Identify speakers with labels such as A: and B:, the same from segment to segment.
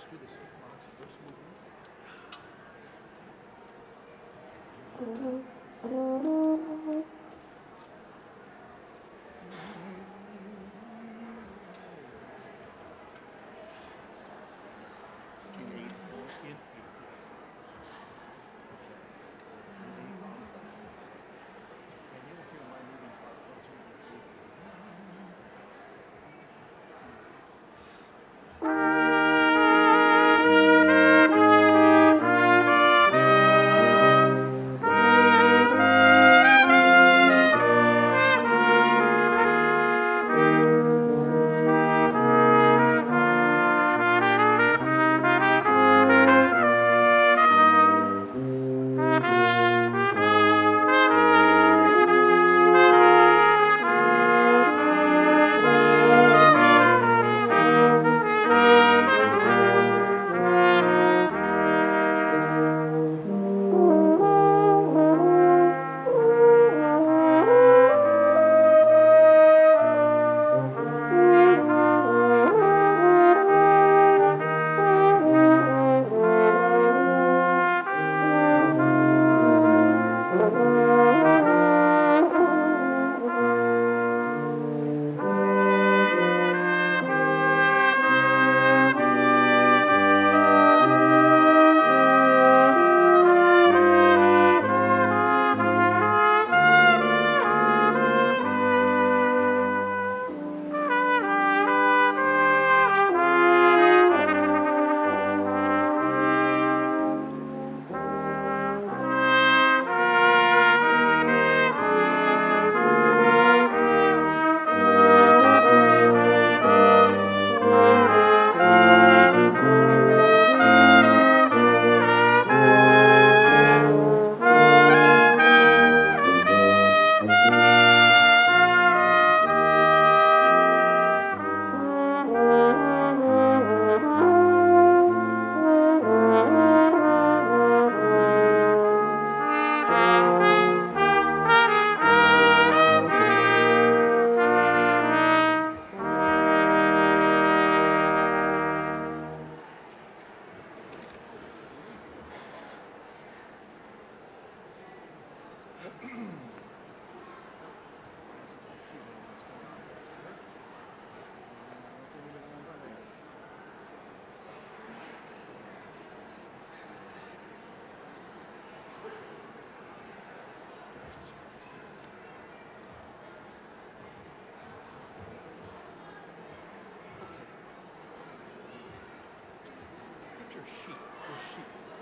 A: do the safe box first movement. In 8 or in 8. Okay. In 8 on the left. And you'll hear my moving part once we get through here.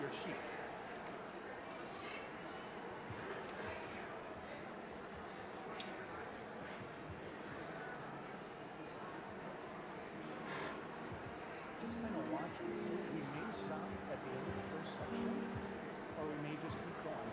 A: Your sheet. Just kind of watch it. We may stop at the end of the first section, or we may just keep going.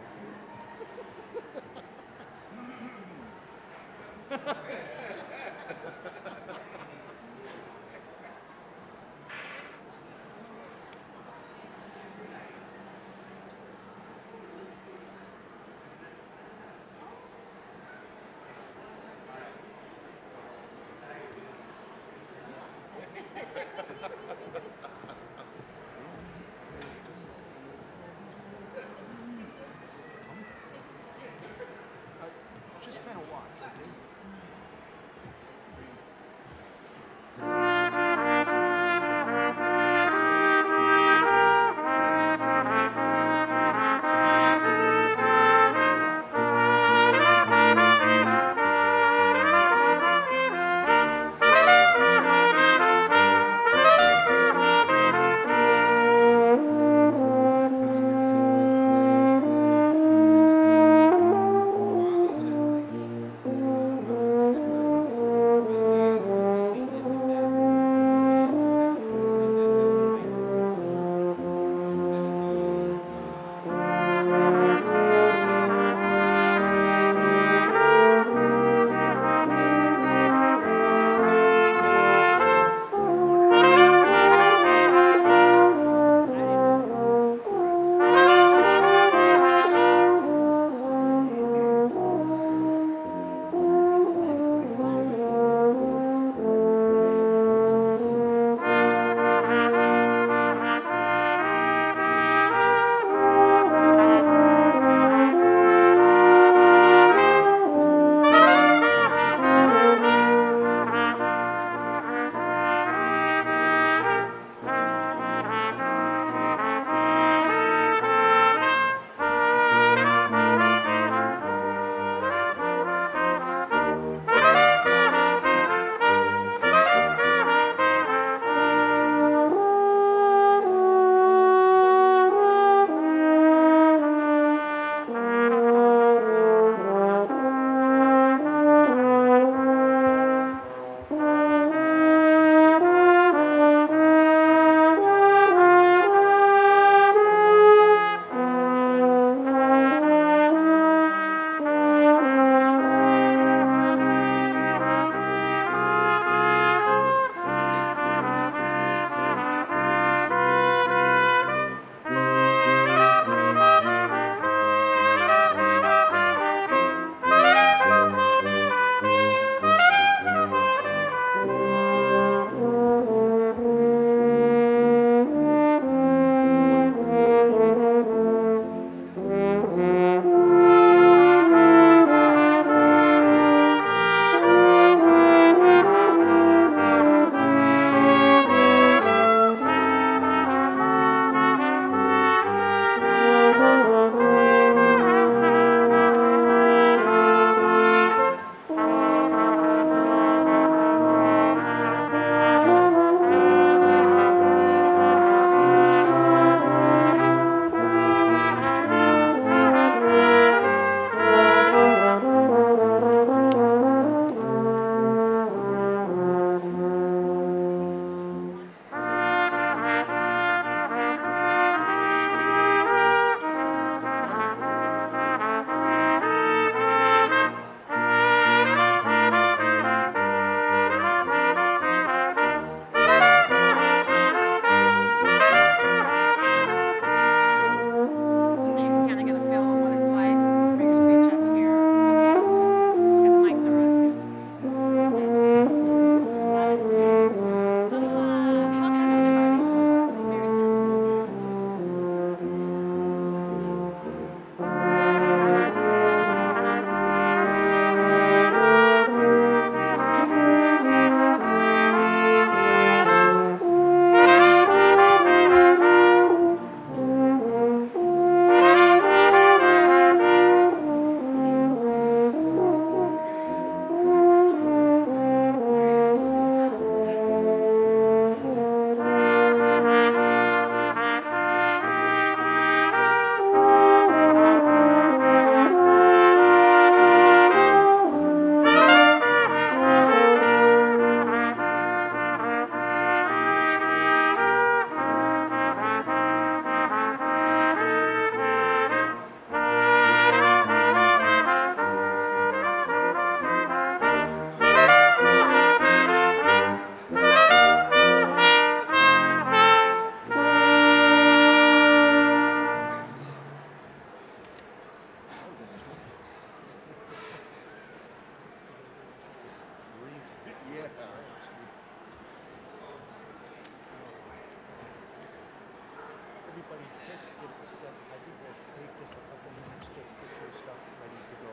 A: everybody just get set. I think we'll take just a couple minutes, just get your stuff ready to go.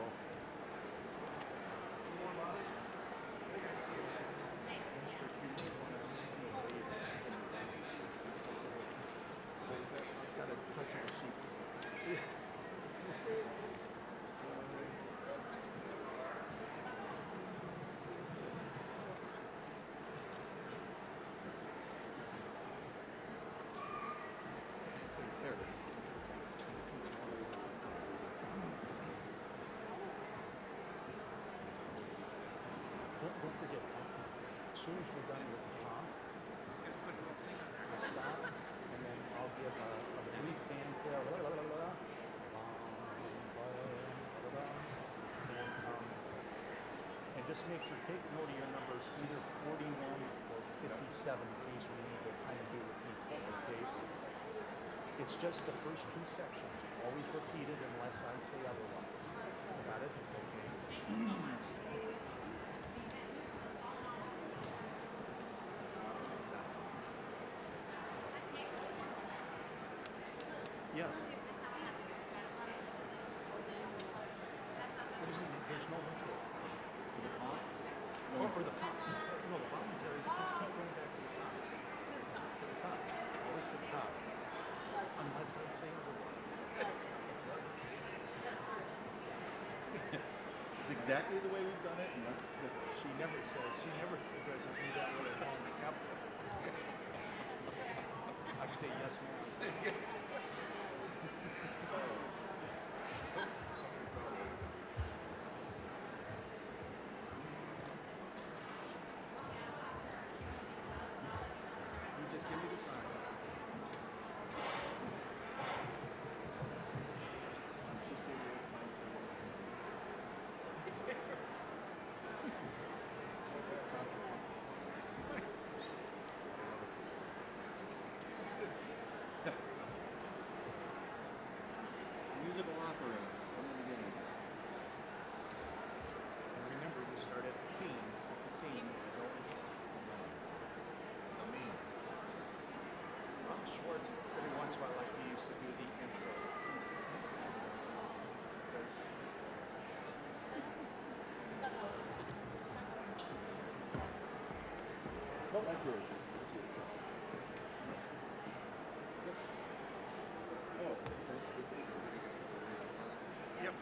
A: Got a touch of the sheet. There it is. Don't forget, as soon as we're done with the top, I'll stop, and then I'll give a brief fanfare, and just make sure, take note of your numbers, either 41 or 57, in case we need to kind of do repeats of the tape. It's just the first two sections, always repeated unless I say otherwise. Got it? Okay. Yes. There's no intro. For the pop? No. Or for the pop. No, the voluntary, just keep going back to the top. To the top. Always to the top. Unless I say otherwise.
B: It's exactly the way we've done it, unless it's different.
A: She never addresses me that way at home. Yep. I say yes, ma'am. You just give me the sign.
B: Musical operator from the beginning.
A: And remember, you start at the theme. Ron Schwartz, every once in a while, like he used to do the intro.
B: No, that's yours. Oh.
A: Yep.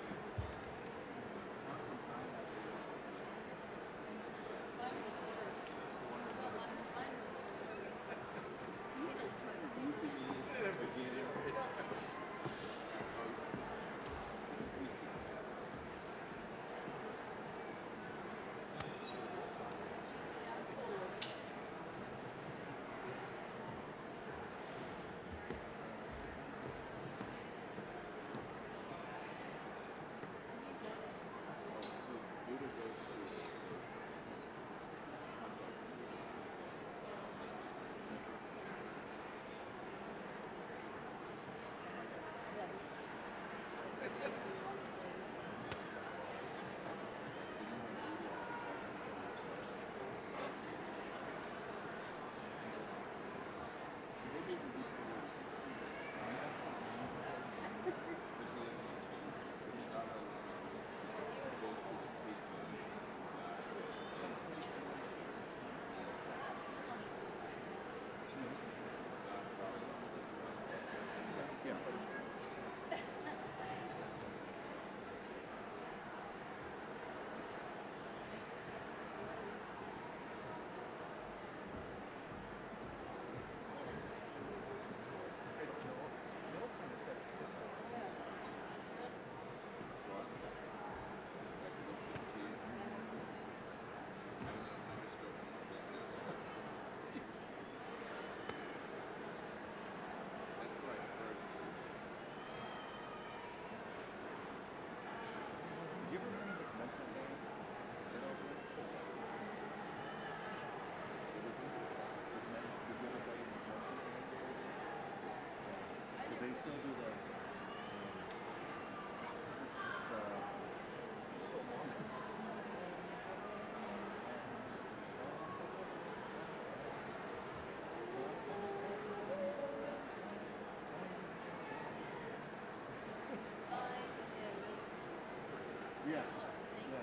B: Yes. Yeah.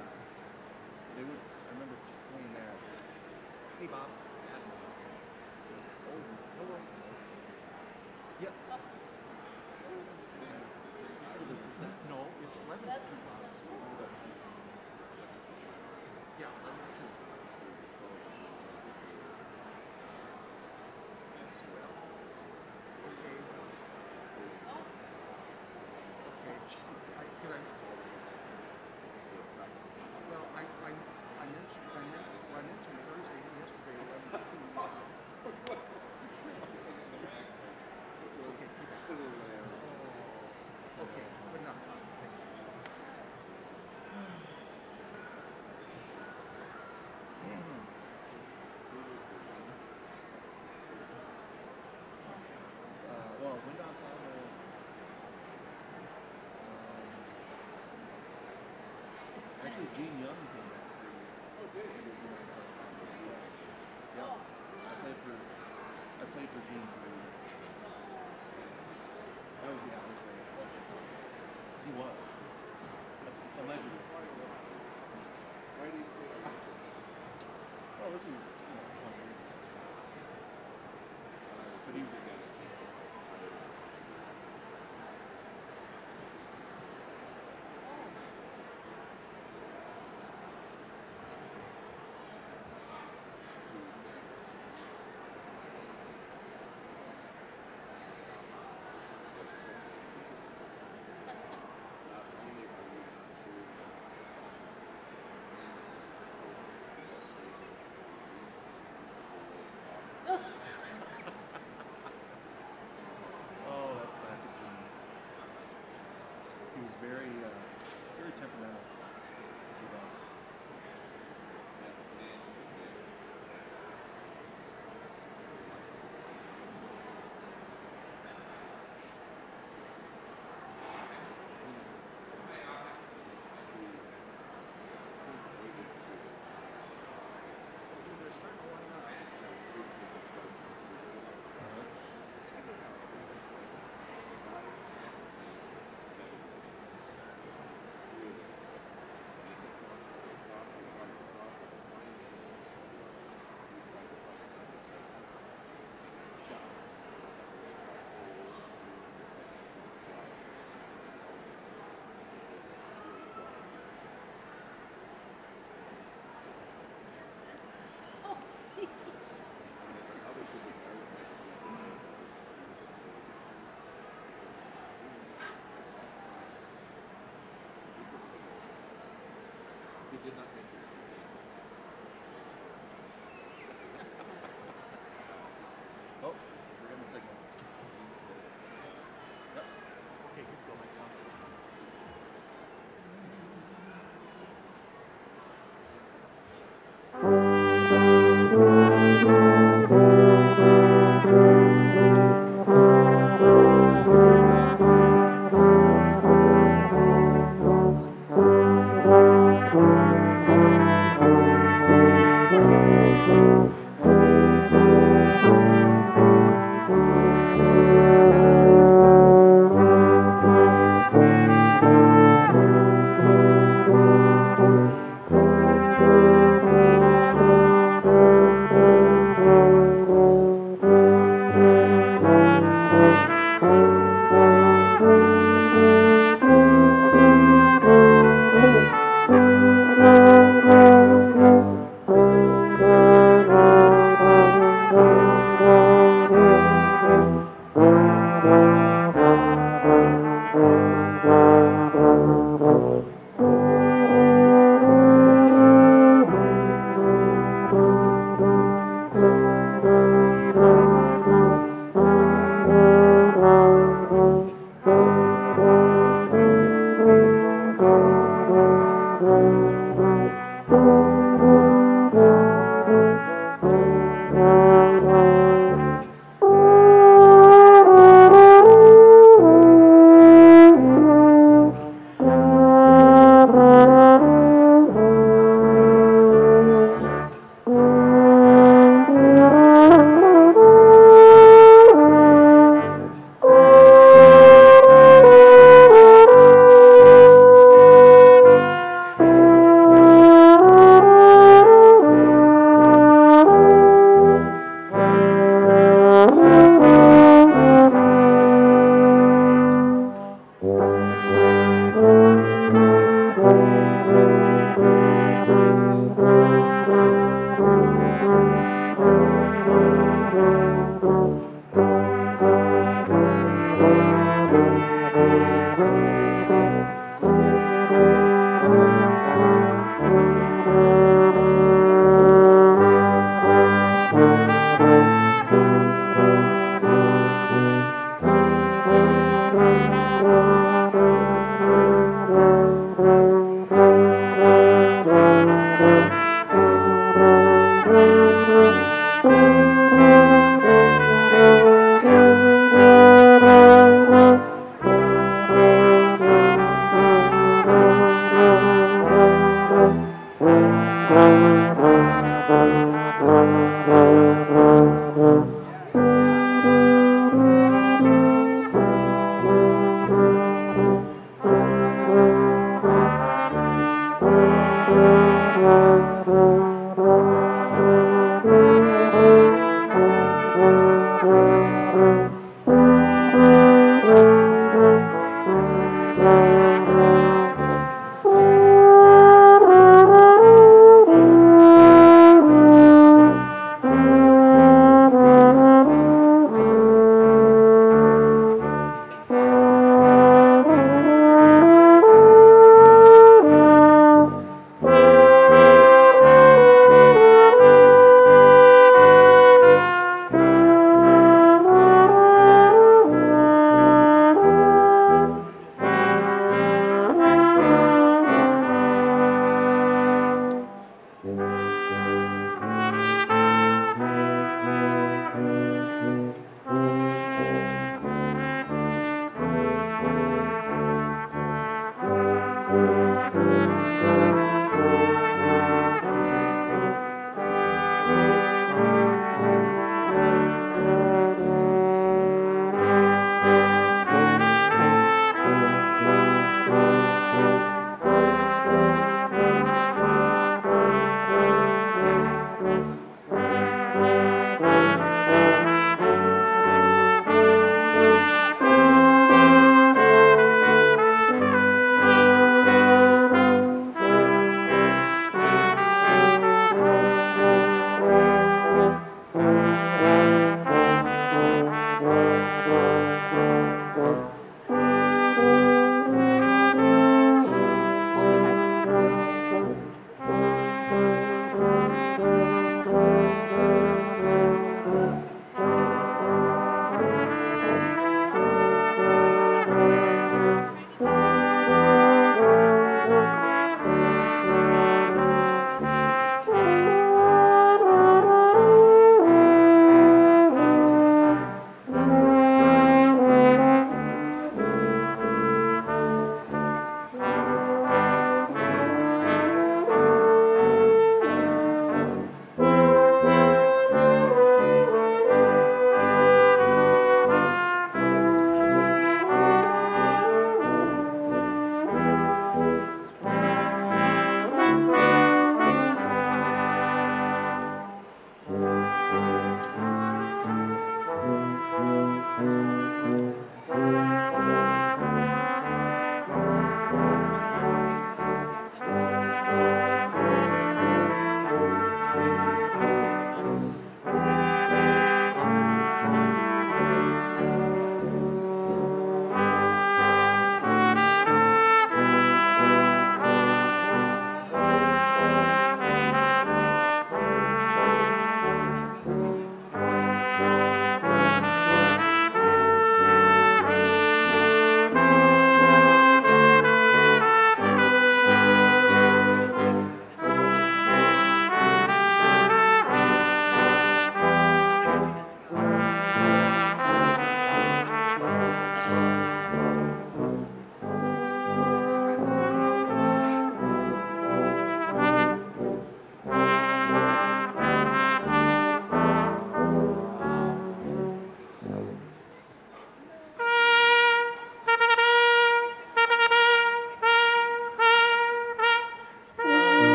B: They would. I remember playing that. Hey, Bob. Oh, hello. Yep.
A: No, it's 11.
C: That's the procession.
A: Yeah, 11 2. Well, okay.
C: Oh,
A: Okay. Well, I mentioned Thursday yesterday 11 2. Okay, keep it. Oh, okay, good enough. Thanks.
B: Well, went outside actually, Gene Young came back for you.
C: oh, did you?
B: Yeah.
C: Oh,
B: I played for Gene for a year. That was yeah, I was there.
C: was he so?
B: He was. Allegedly.
D: Why do you say that?
B: Well, this was, 20 years ago. But he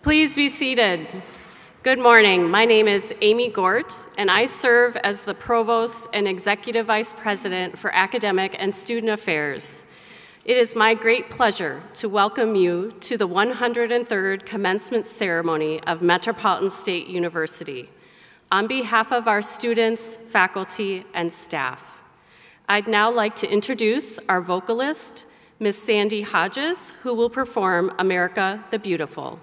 E: Please be seated. Good morning. My name is Amy Gort, and I serve as the Provost and Executive Vice President for Academic and Student Affairs. It is my great pleasure to welcome you to the 103rd Commencement Ceremony of Metropolitan State University. On behalf of our students, faculty, and staff, I'd now like to introduce our vocalist, Miss Sandy Hodges, who will perform America the Beautiful.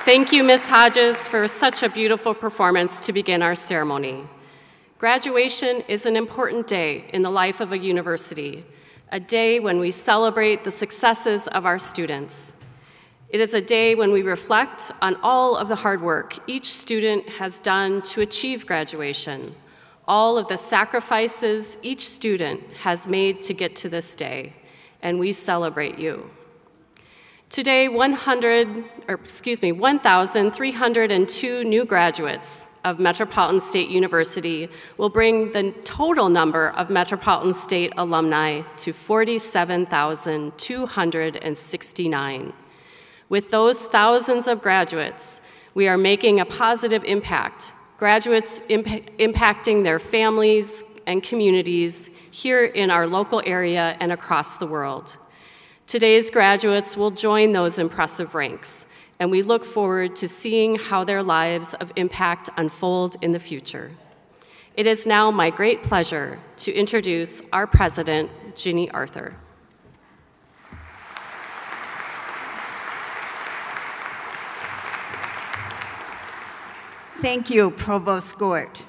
E: Thank you, Ms. Hodges, for such a beautiful performance to begin our ceremony. Graduation is an important day in the life of a university, a day when we celebrate the successes of our students. It is a day when we reflect on all of the hard work each student has done to achieve graduation, all of the sacrifices each student has made to get to this day, and we celebrate you. Today, 1,302 new graduates of Metropolitan State University will bring the total number of Metropolitan State alumni to 47,269. With those thousands of graduates, we are making a positive impact graduates impacting their families and communities here in our local area and across the world. Today's graduates will join those impressive ranks, and we look forward to seeing how their lives of impact unfold in the future. It is now my great pleasure to introduce our president, Ginny Arthur.
F: Thank you, Provost Gort.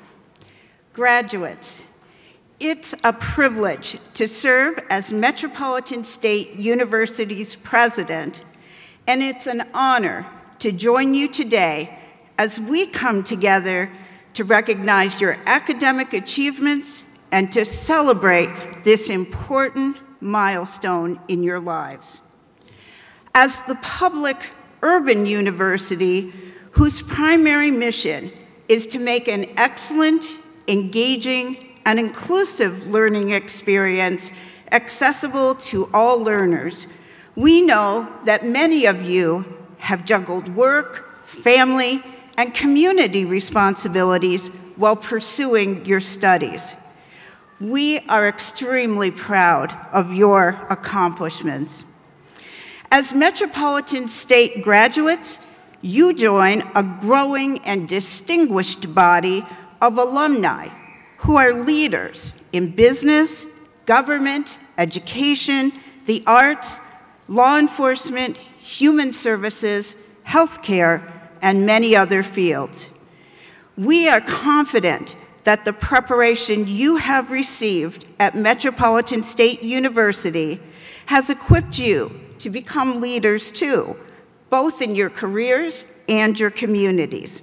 F: Graduates, it's a privilege to serve as Metropolitan State University's president, and it's an honor to join you today as we come together to recognize your academic achievements and to celebrate this important milestone in your lives. As the public urban university whose primary mission is to make an excellent, engaging, and inclusive learning experience accessible to all learners, we know that many of you have juggled work, family, and community responsibilities while pursuing your studies. We are extremely proud of your accomplishments. As Metropolitan State graduates, you join a growing and distinguished body of alumni who are leaders in business, government, education, the arts, law enforcement, human services, healthcare, and many other fields. We are confident that the preparation you have received at Metropolitan State University has equipped you to become leaders too, both in your careers and your communities.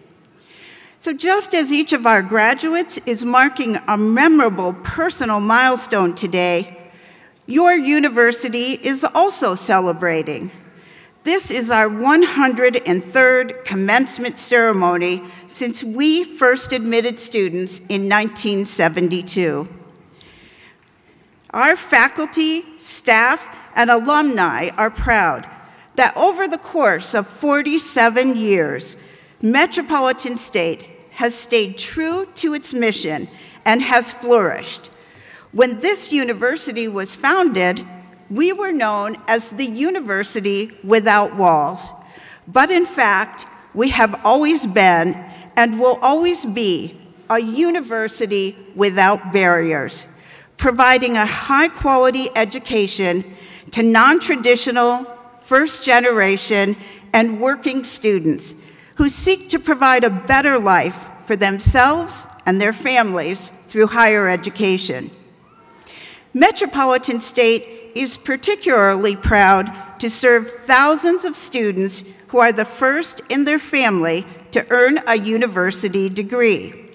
F: So just as each of our graduates is marking a memorable personal milestone today, your university is also celebrating. This is our 103rd commencement ceremony since we first admitted students in 1972. Our faculty, staff, and alumni are proud that over the course of 47 years, Metropolitan State has stayed true to its mission and has flourished. When this university was founded, we were known as the University Without Walls. But in fact, we have always been and will always be a university without barriers, providing a high-quality education to non-traditional, first-generation, and working students who seek to provide a better life for themselves and their families through higher education. Metropolitan State is particularly proud to serve thousands of students who are the first in their family to earn a university degree.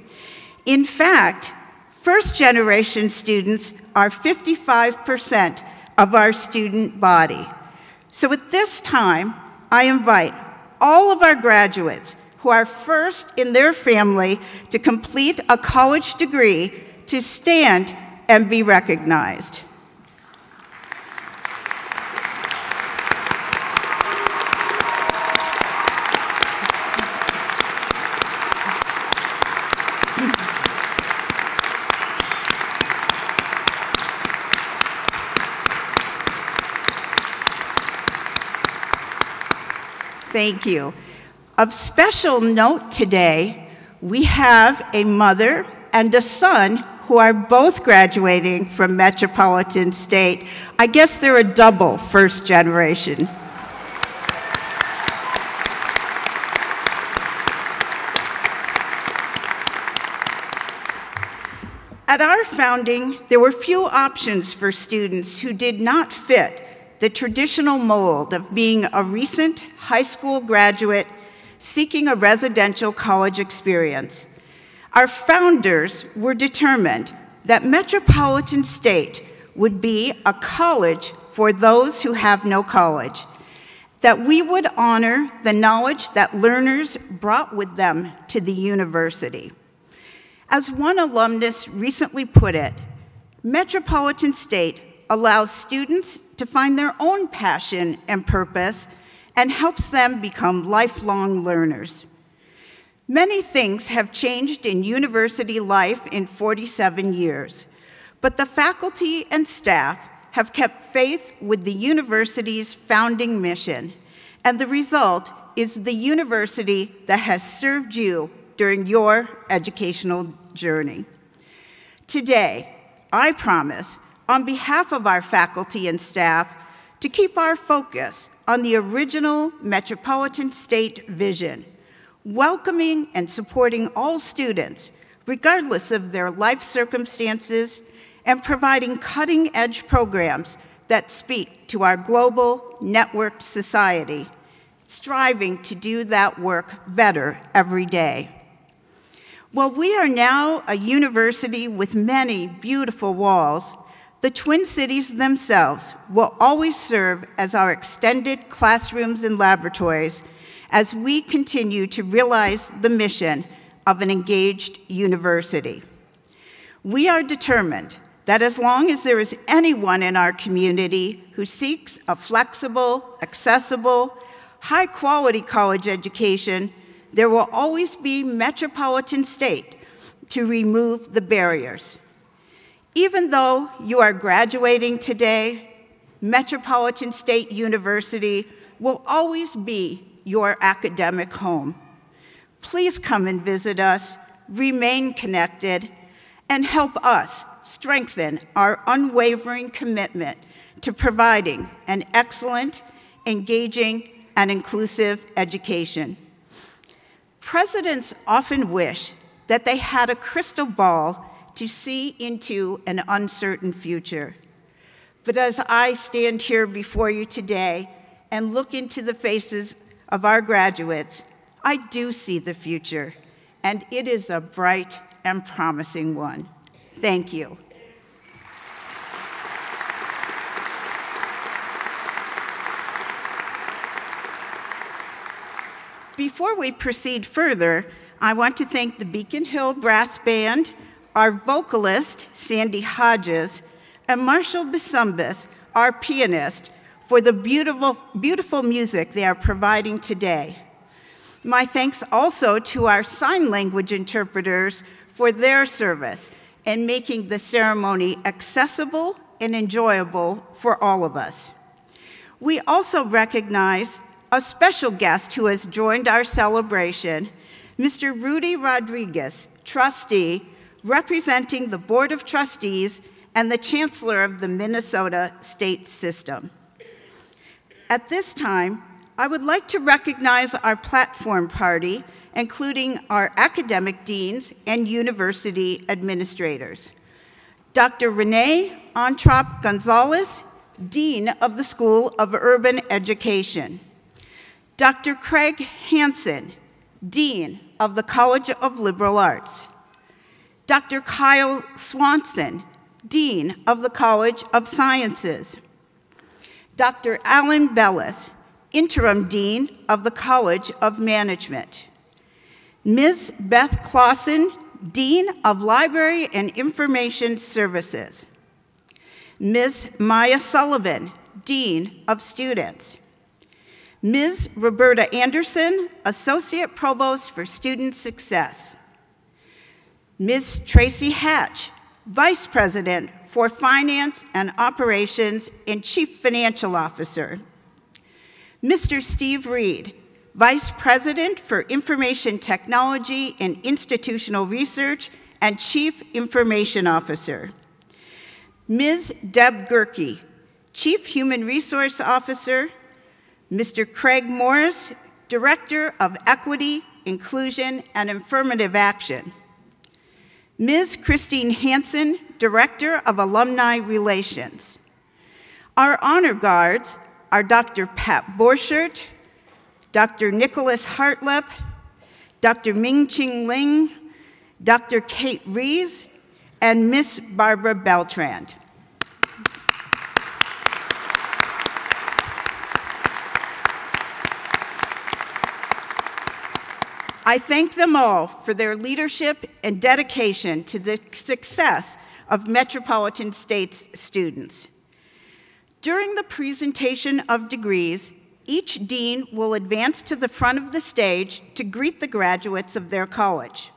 F: In fact, first-generation students are 55% of our student body. So at this time, I invite all of our graduates who are first in their family to complete a college degree to stand and be recognized. Thank you. Of special note today, we have a mother and a son who are both graduating from Metropolitan State. I guess they're a double first generation. At our founding, there were few options for students who did not fit the traditional mold of being a recent high school graduate seeking a residential college experience. Our founders were determined that Metropolitan State would be a college for those who have no college, that we would honor the knowledge that learners brought with them to the university. As one alumnus recently put it, Metropolitan State allows students to find their own passion and purpose and helps them become lifelong learners. Many things have changed in university life in 47 years, but the faculty and staff have kept faith with the university's founding mission, and the result is the university that has served you during your educational journey. Today, I promise, on behalf of our faculty and staff, to keep our focus on the original Metropolitan State vision, welcoming and supporting all students, regardless of their life circumstances, and providing cutting-edge programs that speak to our global networked society, striving to do that work better every day. While we are now a university with many beautiful walls, the Twin Cities themselves will always serve as our extended classrooms and laboratories as we continue to realize the mission of an engaged university. We are determined that as long as there is anyone in our community who seeks a flexible, accessible, high-quality college education, there will always be Metropolitan State to remove the barriers. Even though you are graduating today, Metropolitan State University will always be your academic home. Please come and visit us, remain connected, and help us strengthen our unwavering commitment to providing an excellent, engaging, and inclusive education. Presidents often wish that they had a crystal ball to see into an uncertain future. But as I stand here before you today and look into the faces of our graduates, I do see the future, and it is a bright and promising one. Thank you. Before we proceed further, I want to thank the Beacon Hill Brass Band, our vocalist, Sandy Hodges, and Marshall Bisumbis, our pianist, for the beautiful music they are providing today. My thanks also to our sign language interpreters for their service in making the ceremony accessible and enjoyable for all of us. We also recognize a special guest who has joined our celebration, Mr. Rudy Rodriguez, trustee, representing the Board of Trustees and the Chancellor of the Minnesota State System. At this time, I would like to recognize our platform party, including our academic deans and university administrators. Dr. Renee Ontrop Gonzalez, Dean of the School of Urban Education. Dr. Craig Hansen, Dean of the College of Liberal Arts. Dr. Kyle Swanson, Dean of the College of Sciences. Dr. Alan Bellis, Interim Dean of the College of Management. Ms. Beth Clausen, Dean of Library and Information Services. Ms. Maya Sullivan, Dean of Students. Ms. Roberta Anderson, Associate Provost for Student Success. Ms. Tracy Hatch, Vice President for Finance and Operations and Chief Financial Officer. Mr. Steve Reed, Vice President for Information Technology and Institutional Research and Chief Information Officer. Ms. Deb Gerke, Chief Human Resource Officer. Mr. Craig Morris, Director of Equity, Inclusion, and Affirmative Action. Ms. Christine Hansen, Director of Alumni Relations. Our honor guards are Dr. Pat Borchert, Dr. Nicholas Hartlip, Dr. Ming-Ching Ling, Dr. Kate Rees, and Miss Barbara Beltrand. I thank them all for their leadership and dedication to the success of Metropolitan State's students. During the presentation of degrees, each dean will advance to the front of the stage to greet the graduates of their college.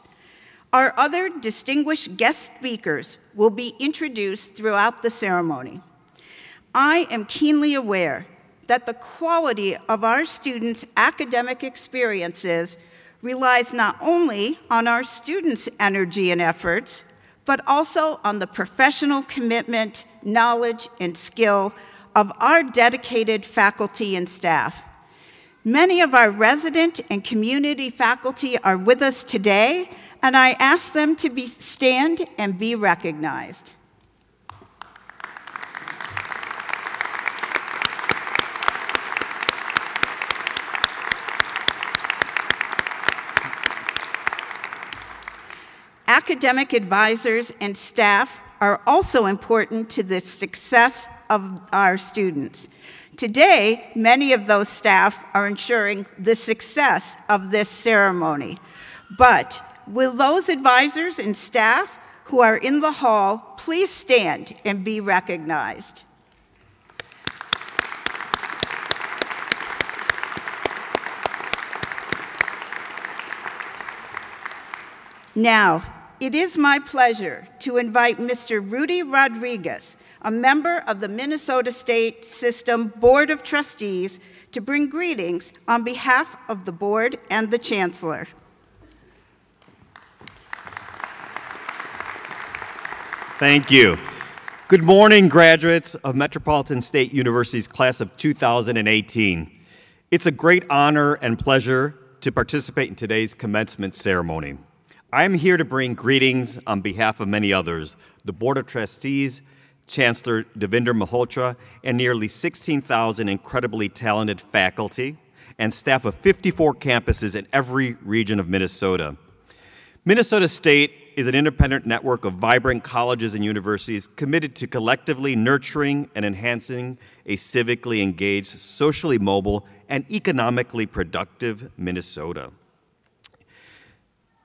F: Our other distinguished guest speakers will be introduced throughout the ceremony. I am keenly aware that the quality of our students' academic experiences relies not only on our students' energy and efforts, but also on the professional commitment, knowledge, and skill of our dedicated faculty and staff. Many of our resident and community faculty are with us today, and I ask them to stand and be recognized. Academic advisors and staff are also important to the success of our students. Today, many of those staff are ensuring the success of this ceremony. But will those advisors and staff who are in the hall please stand and be recognized? Now, it is my pleasure to invite Mr. Rudy Rodriguez, a member of the Minnesota State System Board of Trustees, to bring greetings on behalf of the board and the chancellor.
G: Thank you. Good morning, graduates of Metropolitan State University's class of 2018. It's a great honor and pleasure to participate in today's commencement ceremony. I am here to bring greetings on behalf of many others, the Board of Trustees, Chancellor Devinder Malhotra, and nearly 16,000 incredibly talented faculty and staff of 54 campuses in every region of Minnesota. Minnesota State is an independent network of vibrant colleges and universities committed to collectively nurturing and enhancing a civically engaged, socially mobile, and economically productive Minnesota.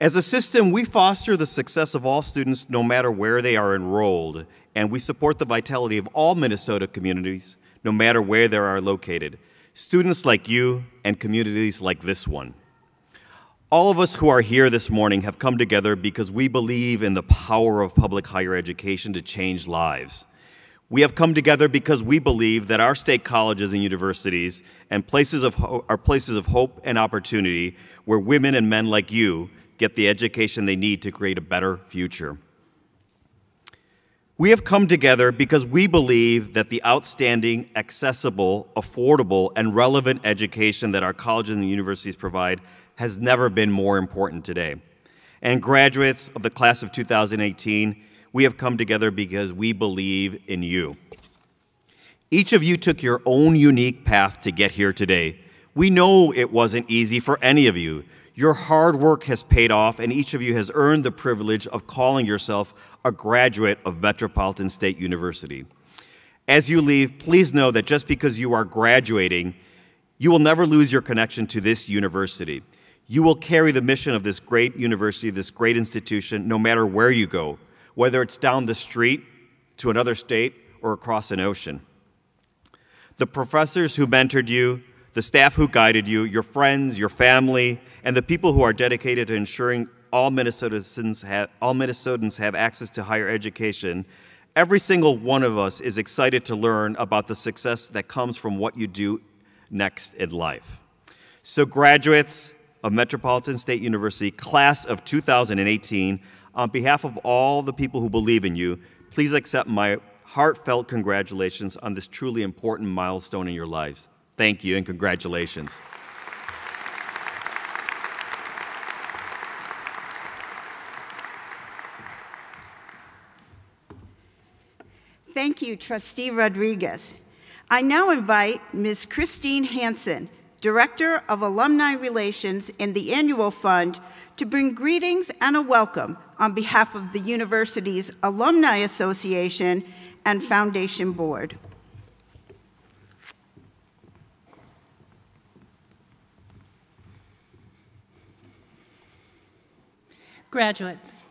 G: As a system, we foster the success of all students no matter where they are enrolled, and we support the vitality of all Minnesota communities no matter where they are located. Students like you and communities like this one. All of us who are here this morning have come together because we believe in the power of public higher education to change lives. We have come together because we believe that our state colleges and universities and are places of hope and opportunity where women and men like you get the education they need to create a better future. We have come together because we believe that the outstanding, accessible, affordable, and relevant education that our colleges and universities provide has never been more important today. And graduates of the class of 2018, we have come together because we believe in you. Each of you took your own unique path to get here today. We know it wasn't easy for any of you. Your hard work has paid off, and each of you has earned the privilege of calling yourself a graduate of Metropolitan State University. As you leave, please know that just because you are graduating, you will never lose your connection to this university. You will carry the mission of this great university, this great institution, no matter where you go, whether it's down the street to another state or across an ocean. The professors who mentored you, the staff who guided you, your friends, your family, and the people who are dedicated to ensuring all Minnesotans have access to higher education, every single one of us is excited to learn about the success that comes from what you do next in life. So graduates of Metropolitan State University, class of 2018, on behalf of all the people who believe in you, please accept my heartfelt congratulations on this truly important milestone in your lives. Thank you and congratulations.
F: Thank you, Trustee Rodriguez. I now invite Ms. Christine Hansen, Director of Alumni Relations in the Annual Fund, to bring greetings and a welcome on behalf of the university's Alumni Association and Foundation Board.
C: Graduates,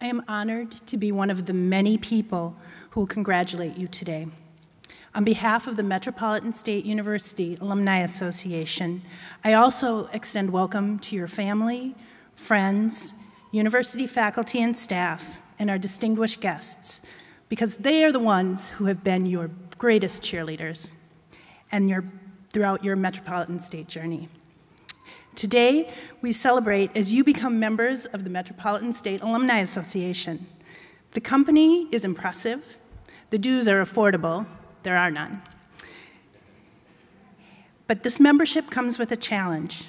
C: I am honored to be one of the many people who will congratulate you today. On behalf of the Metropolitan State University Alumni Association, I also extend welcome to your family, friends, university faculty and staff, and our distinguished guests, because they are the ones who have been your greatest cheerleaders and throughout your Metropolitan State journey. Today, we celebrate as you become members of the Metropolitan State Alumni Association. The company is impressive, the dues are affordable, there are none. But this membership comes with a challenge.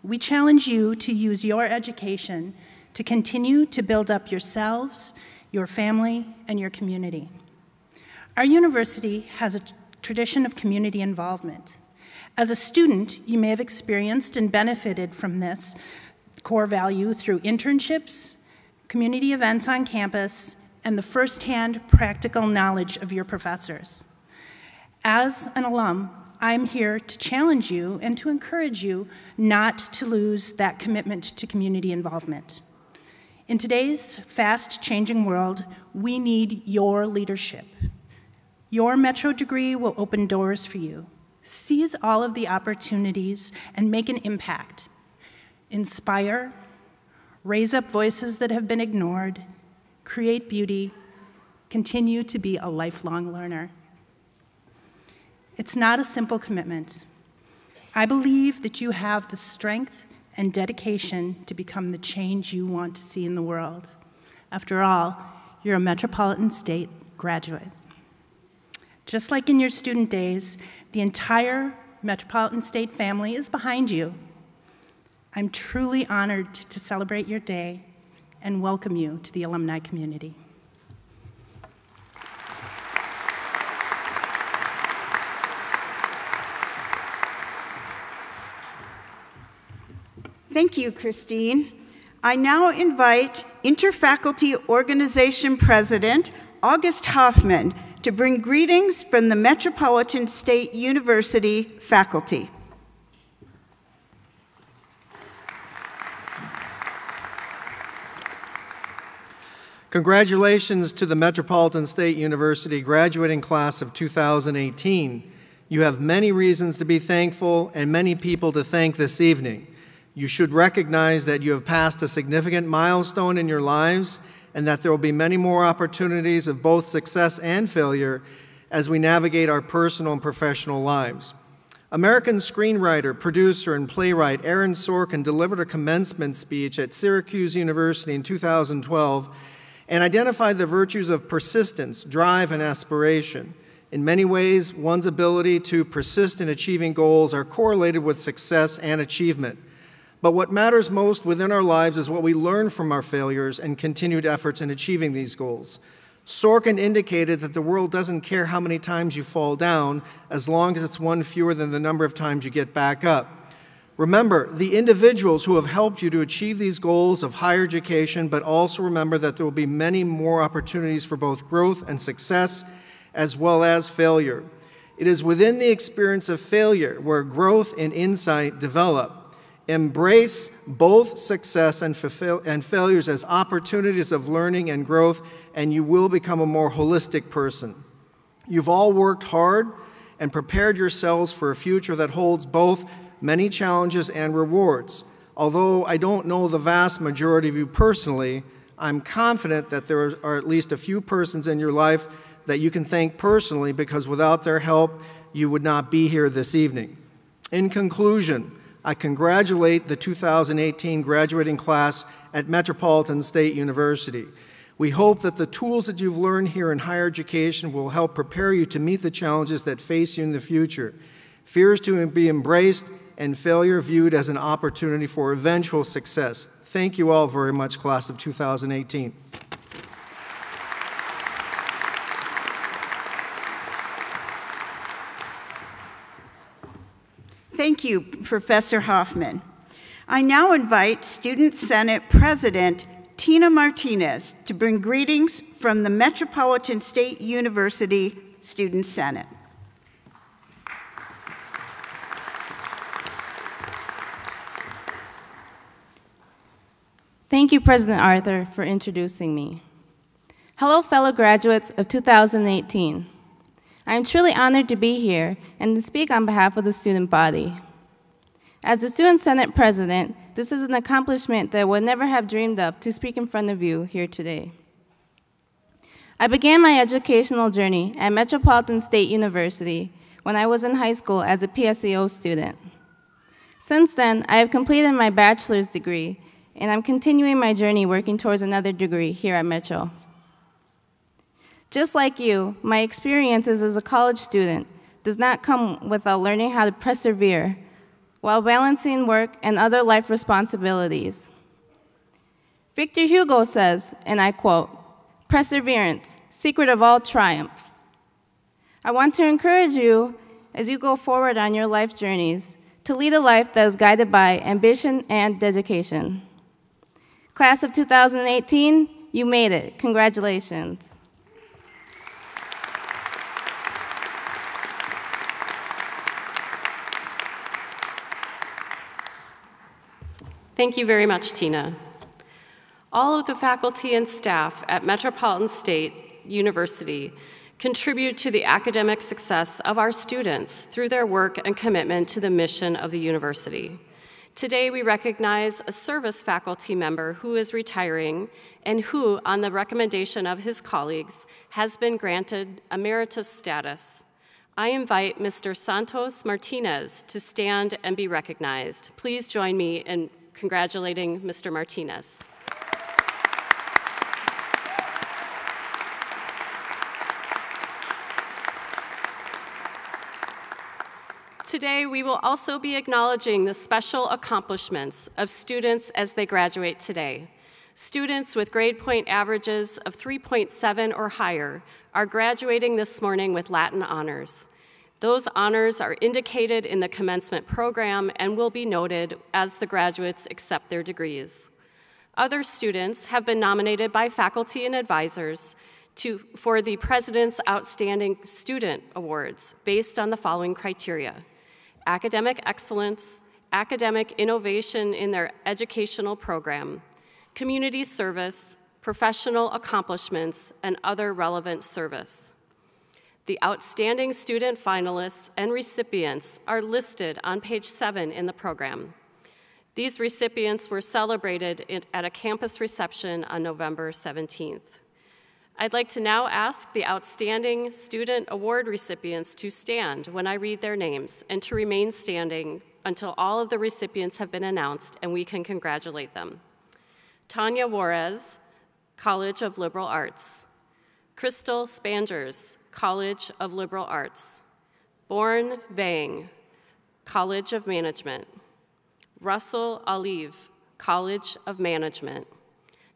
C: We challenge you to use your education to continue to build up yourselves, your family, and your community. Our university has a tradition of community involvement. As a student, you may have experienced and benefited from this core value through internships, community events on campus, and the firsthand practical knowledge of your professors. As an alum, I'm here to challenge you and to encourage you not to lose that commitment to community involvement. In today's fast-changing world, we need your leadership. Your Metro degree will open doors for you. Seize all of the opportunities and make an impact. Inspire, raise up voices that have been ignored, create beauty, continue to be a lifelong learner. It's not a simple commitment. I believe that you have the strength and dedication to become the change you want to see in the world. After all, you're a Metropolitan State graduate. Just like in your student days, the entire Metropolitan State family is behind you. I'm truly honored to celebrate your day and welcome you to the alumni community.
F: Thank you, Christine. I now invite Interfaculty Organization President August Hoffman to bring greetings from the Metropolitan State University faculty.
H: Congratulations to the Metropolitan State University graduating class of 2018. You have many reasons to be thankful and many people to thank this evening. You should recognize that you have passed a significant milestone in your lives and that there will be many more opportunities of both success and failure as we navigate our personal and professional lives. American screenwriter, producer, and playwright Aaron Sorkin delivered a commencement speech at Syracuse University in 2012 and identified the virtues of persistence, drive, and aspiration. In many ways, one's ability to persist in achieving goals are correlated with success and achievement. But what matters most within our lives is what we learn from our failures and continued efforts in achieving these goals. Sorkin indicated that the world doesn't care how many times you fall down, as long as it's one fewer than the number of times you get back up. Remember the individuals who have helped you to achieve these goals of higher education, but also remember that there will be many more opportunities for both growth and success, as well as failure. It is within the experience of failure where growth and insight develop. Embrace both success and failures as opportunities of learning and growth, and you will become a more holistic person. You've all worked hard and prepared yourselves for a future that holds both many challenges and rewards. Although I don't know the vast majority of you personally, I'm confident that there are at least a few persons in your life that you can thank personally, because without their help, you would not be here this evening. In conclusion, I congratulate the 2018 graduating class at Metropolitan State University. We hope that the tools that you've learned here in higher education will help prepare you to meet the challenges that face you in the future. Fears to be embraced and failure viewed as an opportunity for eventual success. Thank you all very much, class of 2018.
F: Thank you, Professor Hoffman. I now invite Student Senate President Tina Martinez to bring greetings from the Metropolitan State University Student Senate.
I: Thank you, President Arthur, for introducing me. Hello, fellow graduates of 2018. I am truly honored to be here and to speak on behalf of the student body. As the Student Senate President, this is an accomplishment that I would never have dreamed of to speak in front of you here today. I began my educational journey at Metropolitan State University when I was in high school as a PSEO student. Since then, I have completed my bachelor's degree, and I'm continuing my journey working towards another degree here at Metro. Just like you, my experiences as a college student does not come without learning how to persevere while balancing work and other life responsibilities. Victor Hugo says, and I quote, "Perseverance, secret of all triumphs." I want to encourage you as you go forward on your life journeys to lead a life that is guided by ambition and dedication. Class of 2018, you made it. Congratulations.
E: Thank you very much, Tina. All of the faculty and staff at Metropolitan State University contribute to the academic success of our students through their work and commitment to the mission of the university. Today, we recognize a service faculty member who is retiring and who, on the recommendation of his colleagues, has been granted emeritus status. I invite Mr. Santos Martinez to stand and be recognized. Please join me in congratulating Mr. Martinez. Today, we will also be acknowledging the special accomplishments of students as they graduate today. Students with grade point averages of 3.7 or higher are graduating this morning with Latin honors. Those honors are indicated in the commencement program and will be noted as the graduates accept their degrees. Other students have been nominated by faculty and advisors for the President's Outstanding Student Awards based on the following criteria: academic excellence, academic innovation in their educational program, community service, professional accomplishments, and other relevant service. The outstanding student finalists and recipients are listed on page 7 in the program. These recipients were celebrated at a campus reception on November 17th. I'd like to now ask the outstanding student award recipients to stand when I read their names and to remain standing until all of the recipients have been announced and we can congratulate them. Tanya Juarez, College of Liberal Arts. Crystal Spangers, College of Liberal Arts. Born Vang, College of Management. Russell Olive, College of Management.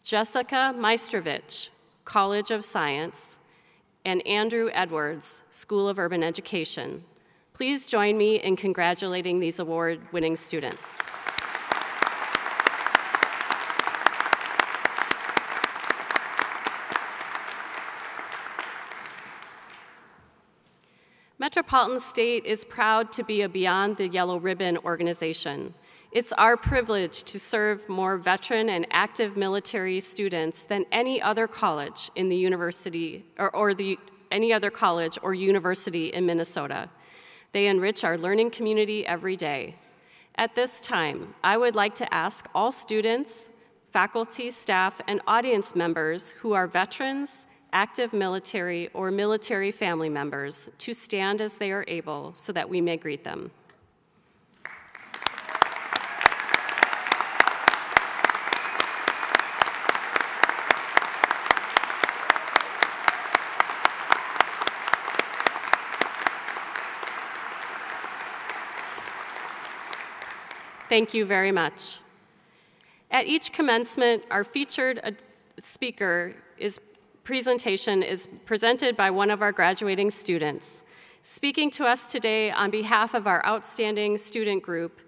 E: Jessica Maestrovich, College of Science, and Andrew Edwards, School of Urban Education. Please join me in congratulating these award-winning students. Metropolitan State is proud to be a Beyond the Yellow Ribbon organization. It's our privilege to serve more veteran and active military students than any other college in the university any other college or university in Minnesota. They enrich our learning community every day. At this time, I would like to ask all students, faculty, staff, and audience members who are veterans, active military, or military family members to stand as they are able so that we may greet them. Thank you very much. At each commencement, our featured speaker presentation is presented by one of our graduating students. Speaking to us today on behalf of our outstanding student group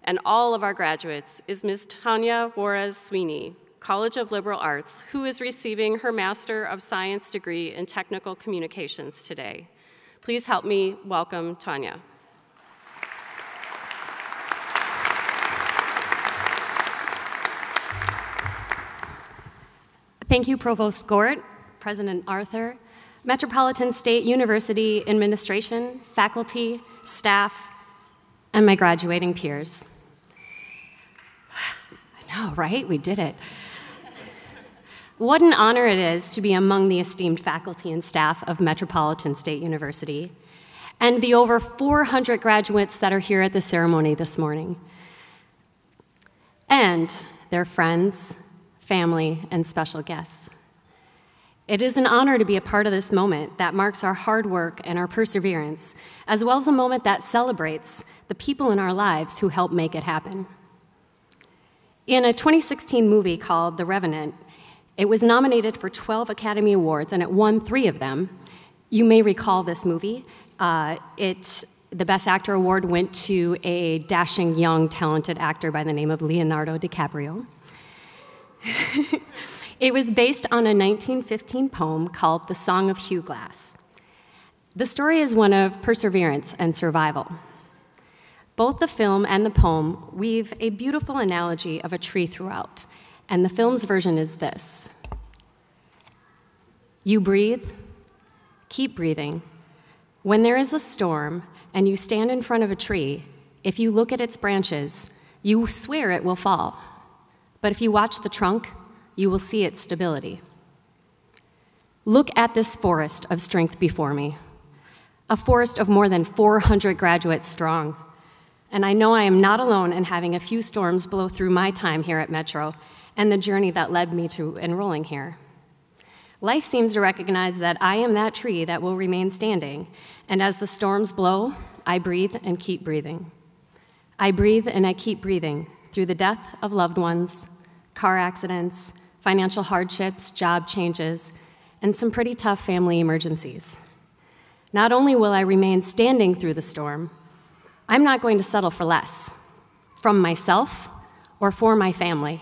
E: and all of our graduates is Ms. Tanya Juarez Sweeney, College of Liberal Arts, who is receiving her Master of Science degree in Technical Communications today. Please help me welcome Tanya.
J: Thank you, Provost Gort, President Arthur,
E: Metropolitan State University administration, faculty, staff, and my graduating peers. I know, right? We did it. What an honor it is to be among the esteemed faculty and staff of Metropolitan State University and the over 400 graduates that are here at the ceremony this morning, and their friends, family, and special guests. It is an honor to be a part of this moment that marks our hard work and our perseverance, as well as a moment that celebrates the people in our lives who helped make it happen. In a 2016 movie called The Revenant, it was nominated for 12 Academy Awards, and it won 3 of them. You may recall this movie. The Best Actor award went to a dashing, young, talented actor by the name of Leonardo DiCaprio. It was based on a 1915 poem called The Song of Hugh Glass. The story is one of perseverance and survival. Both the film and the poem weave a beautiful analogy of a tree throughout, and the film's version is this. You breathe, keep breathing. When there is a storm and you stand in front of a tree, if you look at its branches, you swear it will fall. But if you watch the trunk, you will see its stability. Look at this forest of strength before me, a forest of more than 400 graduates strong. And I know I am not alone in having a few storms blow through my time here at Metro and the journey that led me to enrolling here. Life seems to recognize that I am that tree that will remain standing, and as the storms blow, I breathe and keep breathing. I breathe and I keep breathing through the death of loved ones, car accidents, financial hardships, job changes, and some pretty tough family emergencies. Not only will I remain standing through the storm, I'm not going to settle for less from myself or for my family.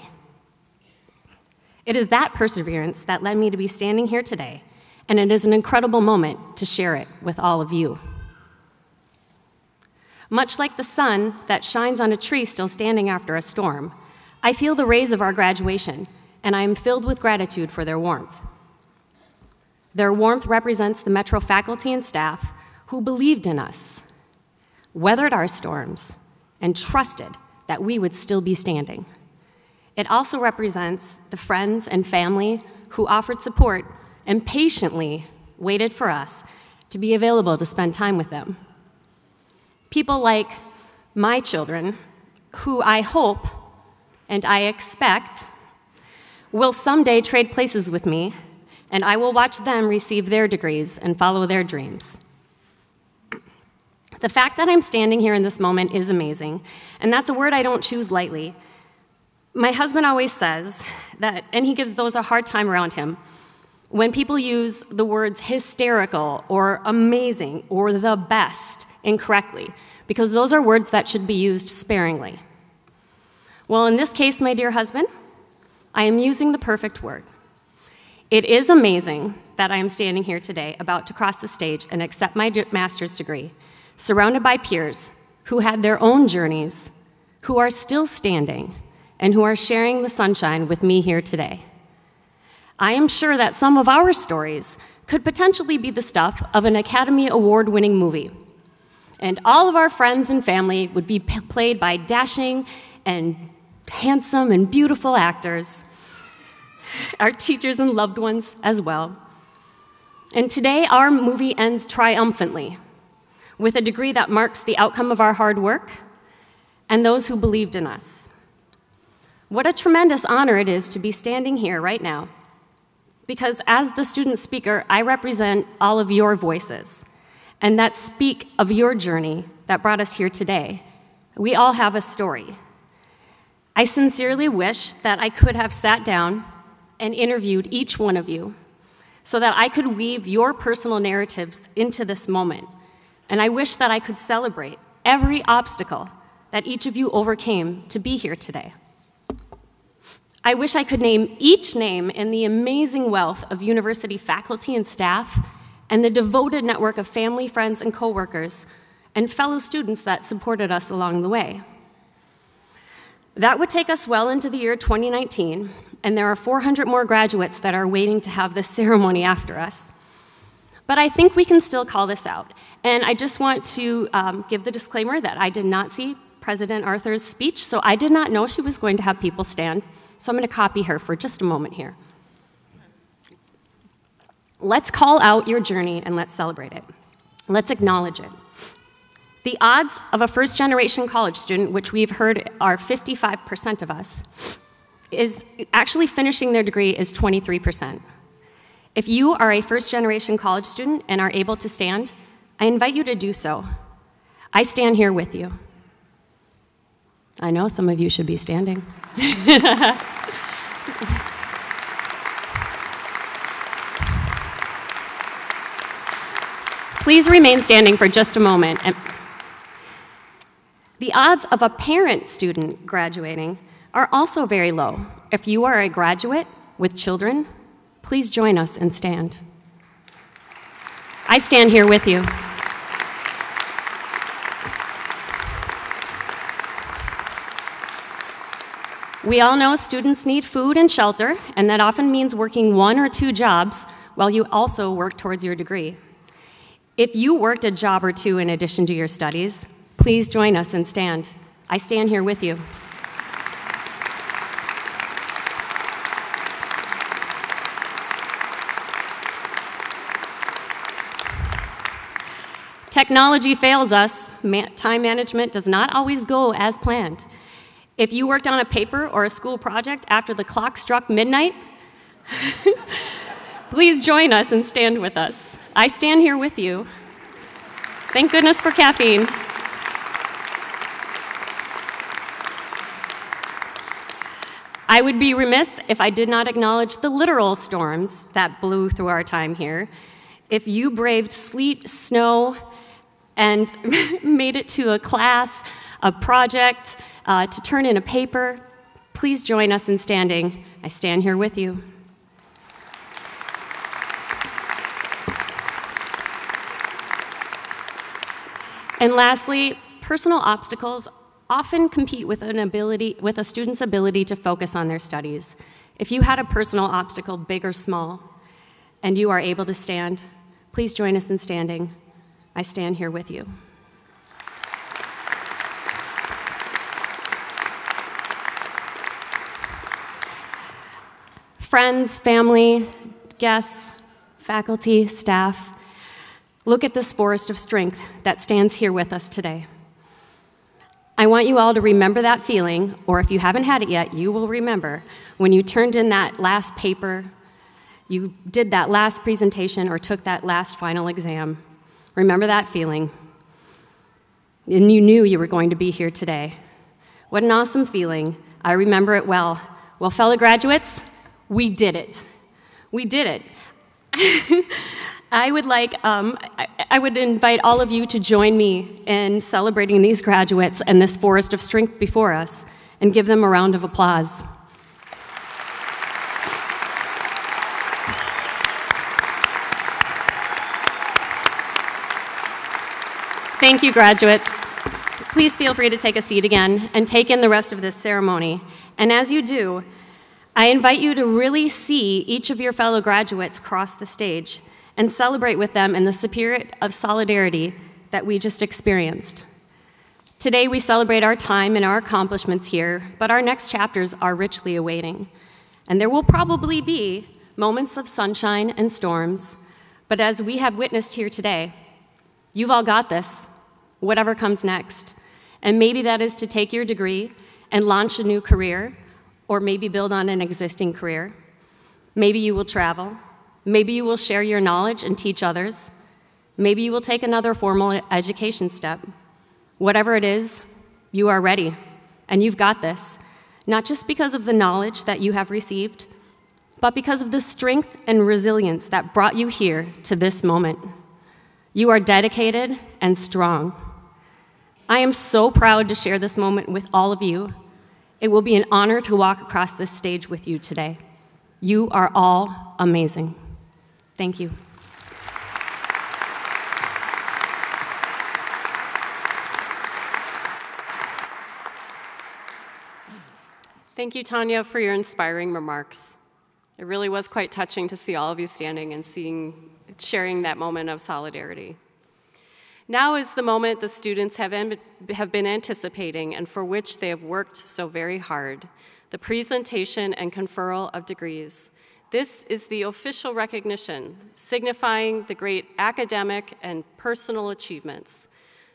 E: It is that perseverance that led me to be standing here today, and it is an incredible moment to share it with all of you. Much like the sun that shines on a tree still standing after a storm, I feel the rays of our graduation, and I am filled with gratitude for their warmth. Their warmth represents the Metro faculty and staff who believed in us, weathered our storms, and trusted that we would still be standing. It also represents the friends and family who offered support and patiently waited for us to be available to spend time with them. People like my children, who I hope and I expect will someday trade places with me, and I will watch them receive their degrees and follow their dreams. The fact that I'm standing here in this moment is amazing, and that's a word I don't choose lightly. My husband always says that, and he gives those a hard time around him, when people use the words hysterical or amazing or the best incorrectly, because those are words that should be used sparingly. Well, in this case, my dear husband, I am using the perfect word. It is amazing that I am standing here today, about to cross the stage and accept my master's degree, surrounded by peers who had their own journeys, who are still standing, and who are sharing the sunshine with me here today. I am sure that some of our stories could potentially be the stuff of an Academy Award-winning movie, and all of our friends and family would be played by dashing and handsome and beautiful actors, our teachers and loved ones as well. And today, our movie ends triumphantly with a degree that marks the outcome of our hard work and those who believed in us. What a tremendous honor it is to be standing here right now, because as the student speaker, I represent all of your voices, and that speak of your journey that brought us here today. We all have a story. I sincerely wish that I could have sat down and interviewed each one of you so that I could weave your personal narratives into this moment, and I wish that I could celebrate every obstacle that each of you overcame to be here today. I wish I could name each name in the amazing wealth of university faculty and staff and the devoted network of family, friends, and coworkers and fellow students that supported us along the way. That would take us well into the year 2019, and there are 400 more graduates that are waiting to have this ceremony after us. But I think we can still call this out. And I just want to give the disclaimer that I did not see President Arthur's speech, so I did not know she was going to have people stand. So I'm going to copy her for just a moment here. Let's call out your journey and let's celebrate it. Let's acknowledge it. The odds of a first-generation college student, which we've heard are 55% of us, is actually finishing their degree is 23%. If you are a first-generation college student and are able to stand, I invite you to do so. I stand here with you. I know some of you should be standing. Please remain standing for just a moment. The odds of a parent student graduating are also very low. If you are a graduate with children, please join us and stand. I stand here with you. We all know students need food and shelter, and that often means working 1 or 2 jobs while you also work towards your degree. If you worked a job or 2 in addition to your studies, please join us and stand. I stand here with you. Technology fails us. Time management does not always go as planned. If you worked on a paper or a school project after the clock struck midnight, please join us and stand with us. I stand here with you. Thank goodness for caffeine. I would be remiss if I did not acknowledge the literal storms that blew through our time here. If you braved sleet, snow, and made it to a class, a project, to turn in a paper, please join us in standing. I stand here with you. And lastly, personal obstacles often compete with a student's ability to focus on their studies. If you had a personal obstacle, big or small, and you are able to stand, please join us in standing. I stand here with you. Friends, family, guests, faculty, staff, look at this forest of strength that stands here with us today. I want you all to remember that feeling, or if you haven't had it yet, you will remember when you turned in that last paper, you did that last presentation, or took that last final exam. Remember that feeling. And you knew you were going to be here today. What an awesome feeling. I remember it well. Well, fellow graduates, we did it. We did it. I would invite all of you to join me in celebrating these graduates and this forest of strength before us, and give them a round of applause. Thank you, graduates. Please feel free to take a seat again and take in the rest of this ceremony. And as you do, I invite you to really see each of your fellow graduates cross the stage and celebrate with them in the spirit of solidarity that we just experienced. Today we celebrate our time and our accomplishments here, but our next chapters are richly awaiting. And there will probably be moments of sunshine and storms, but as we have witnessed here today, you've all got this, whatever comes next. And maybe that is to take your degree and launch a new career, or maybe build on an existing career. Maybe you will travel. Maybe you will share your knowledge and teach others. Maybe you will take another formal education step. Whatever it is, you are ready, and you've got this, not just because of the knowledge that you have received, but because of the strength and resilience that brought you here to this moment. You are dedicated and strong. I am so proud to share this moment with all of you. It will be an honor to walk across this stage with you today. You are all amazing. Thank you.
J: Thank you, Tanya, for your inspiring remarks.
E: It really was quite touching to see all of you standing and sharing that moment of solidarity. Now is the moment the students have been anticipating and for which they have worked so very hard, the presentation and conferral of degrees. This is the official recognition, signifying the great academic and personal achievements.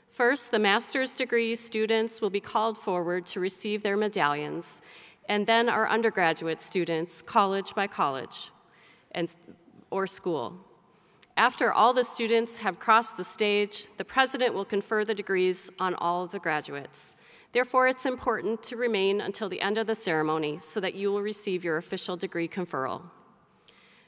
E: First, the master's degree students will be called forward to receive their medallions, and then our undergraduate students, college by college or school. After all the students have crossed the stage, the president will confer the degrees on all of the graduates. Therefore, it's important to remain until the end of the ceremony so that you will receive your official degree conferral.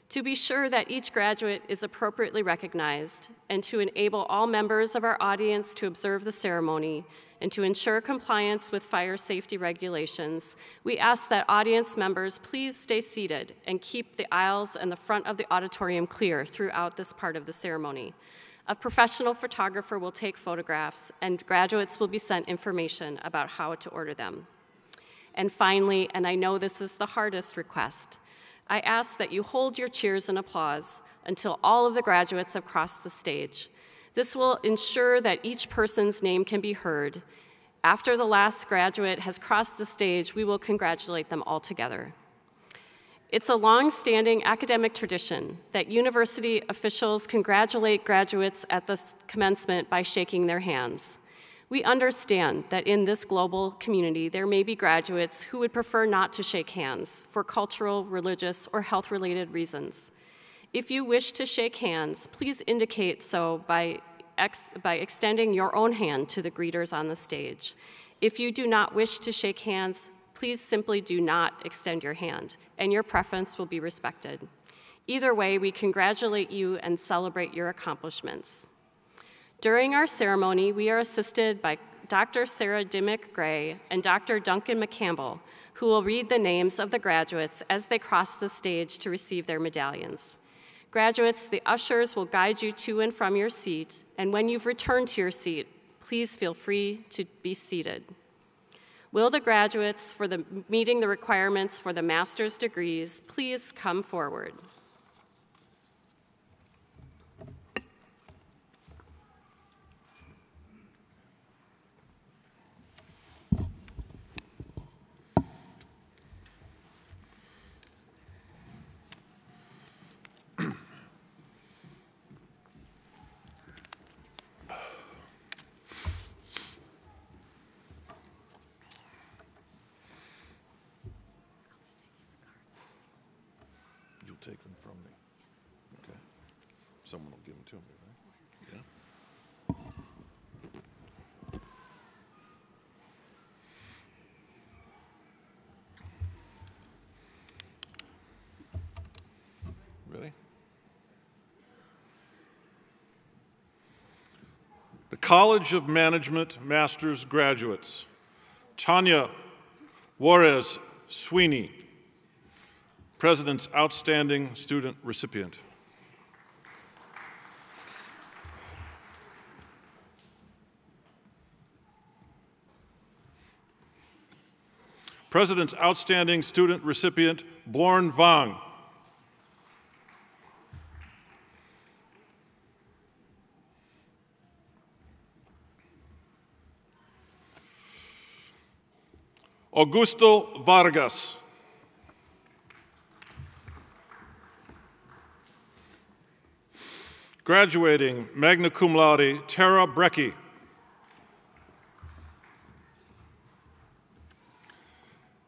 E: To be sure that each graduate is appropriately recognized and to enable all members of our audience to observe the ceremony and to ensure compliance with fire safety regulations, we ask that audience members please stay seated and keep the aisles and the front of the auditorium clear throughout this part of the ceremony. A professional photographer will take photographs, and graduates will be sent information about how to order them. And finally, and I know this is the hardest request, I ask that you hold your cheers and applause until all of the graduates have crossed the stage. This will ensure that each person's name can be heard. After the last graduate has crossed the stage, we will congratulate them all together. It's a long-standing academic tradition that university officials congratulate graduates at the commencement by shaking their hands. We understand that in this global community, there may be graduates who would prefer not to shake hands for cultural, religious, or health-related reasons. If you wish to shake hands, please indicate so by extending your own hand to the greeters on the stage. If you do not wish to shake hands, please simply do not extend your hand, and your preference will be respected. Either way, we congratulate you and celebrate your accomplishments. During our ceremony, we are assisted by Dr. Sarah Dimmick-Gray and Dr. Duncan McCampbell, who will read the names of the graduates as they cross the stage to receive their medallions. Graduates, the ushers will guide you to and from your seat, and when you've returned to your seat, please feel free to be seated. Will the graduates meeting the requirements for the master's degrees please come forward?
D: Take them from me. Okay. Someone will give them to me, right? Yeah. Ready? The College of Management Master's graduates, Tanya Juarez Sweeney, President's Outstanding Student Recipient. President's Outstanding Student Recipient, Bjorn Vang. Augusto Vargas. Graduating magna cum laude, Tara Brecky.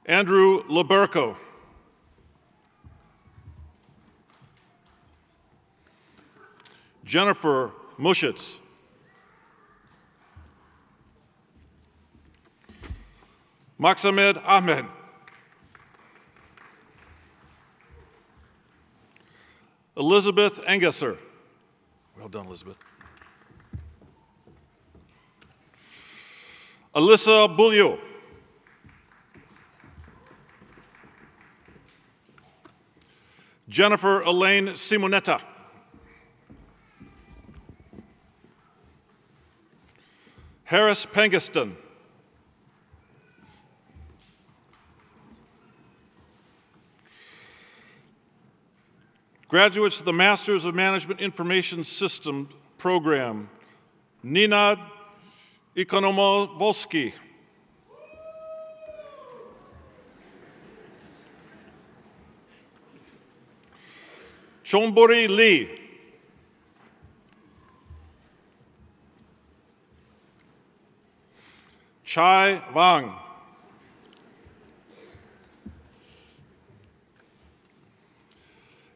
D: Andrew Leberco. Jennifer Muschitz. Maxamed Ahmed. Elizabeth Engesser. Well done, Elizabeth. Alyssa Bulio. Jennifer Elaine Simonetta. Harris Pangiston.
J: Graduates of the Masters of Management Information System program, Ninad Ikonomovolsky. Chonbori Lee. Chai Wang.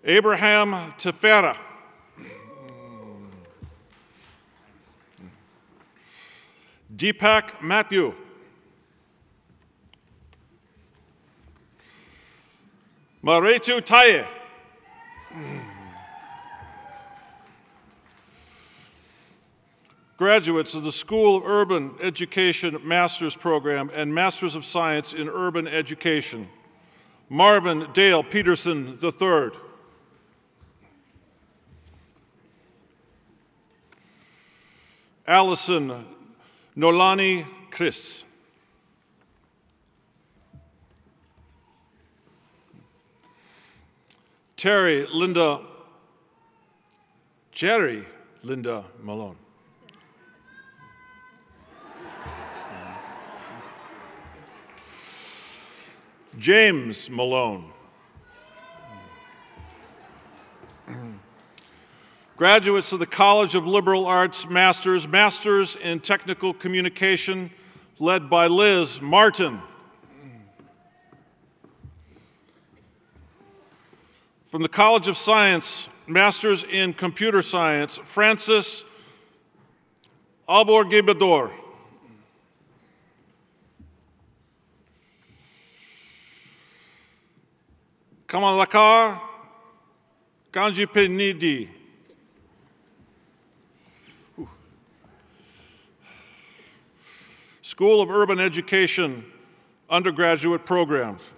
J: Abraham Tefera. Deepak Matthew. Maretu Taye. Graduates of the School of Urban Education Master's Program and Masters of Science in Urban Education, Marvin Dale Peterson III. Allison Nolani Chris. Jerry Linda Malone. James Malone. Graduates of the College of Liberal Arts Masters in Technical Communication, led by Liz Martin. From the College of Science, Masters in Computer Science, Francis Alborgibador. Kamalakar Ganjipenidi. School of Urban Education undergraduate programs.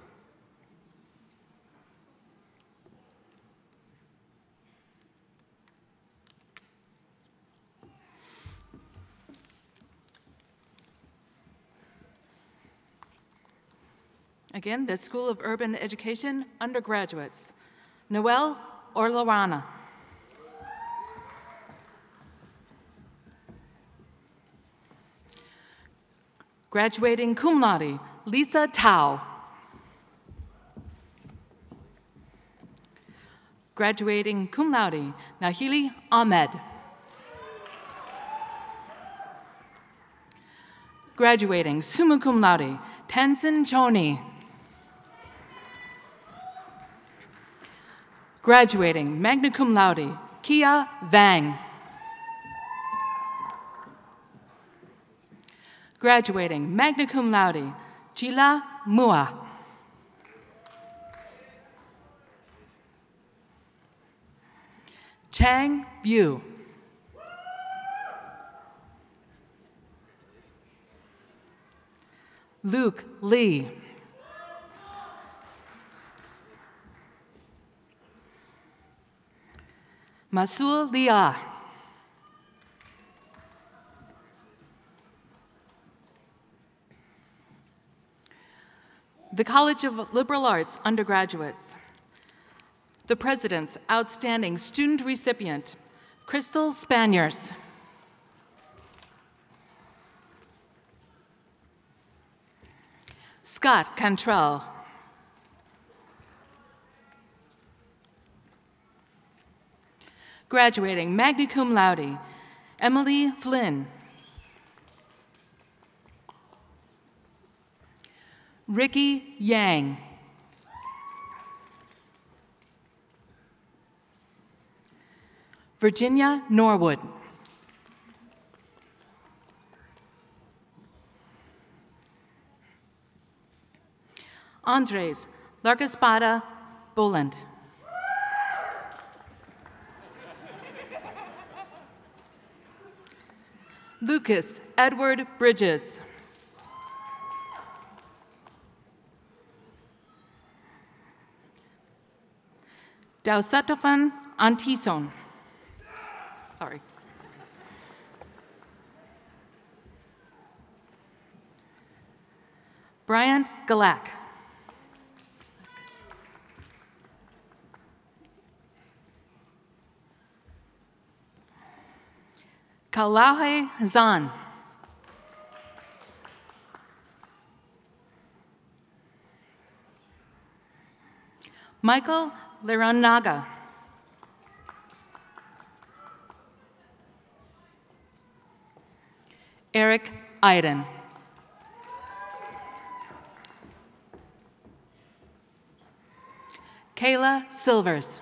K: Again, the School of Urban Education undergraduates. Noel Orlorana. Graduating cum laude, Lisa Tao. Graduating cum laude, Nahili Ahmed. Graduating summa cum laude, Tenzin Choni. Graduating magna cum laude, Kia Vang. Graduating magna cum laude, Chila Mua. Chang Bu. Luke Lee. Masul Lia. The College of Liberal Arts undergraduates. The President's Outstanding Student Recipient, Crystal Spaniers. Scott Cantrell. Graduating magna cum laude, Emily Flynn. Ricky Yang. Virginia Norwood. Andres Largaspada Boland. Lucas Edward Bridges. Dausatofan Antison. Sorry. Brian Galak. Kalahe Zan. Michael Liranaga. Eric Iden. Kayla Silvers.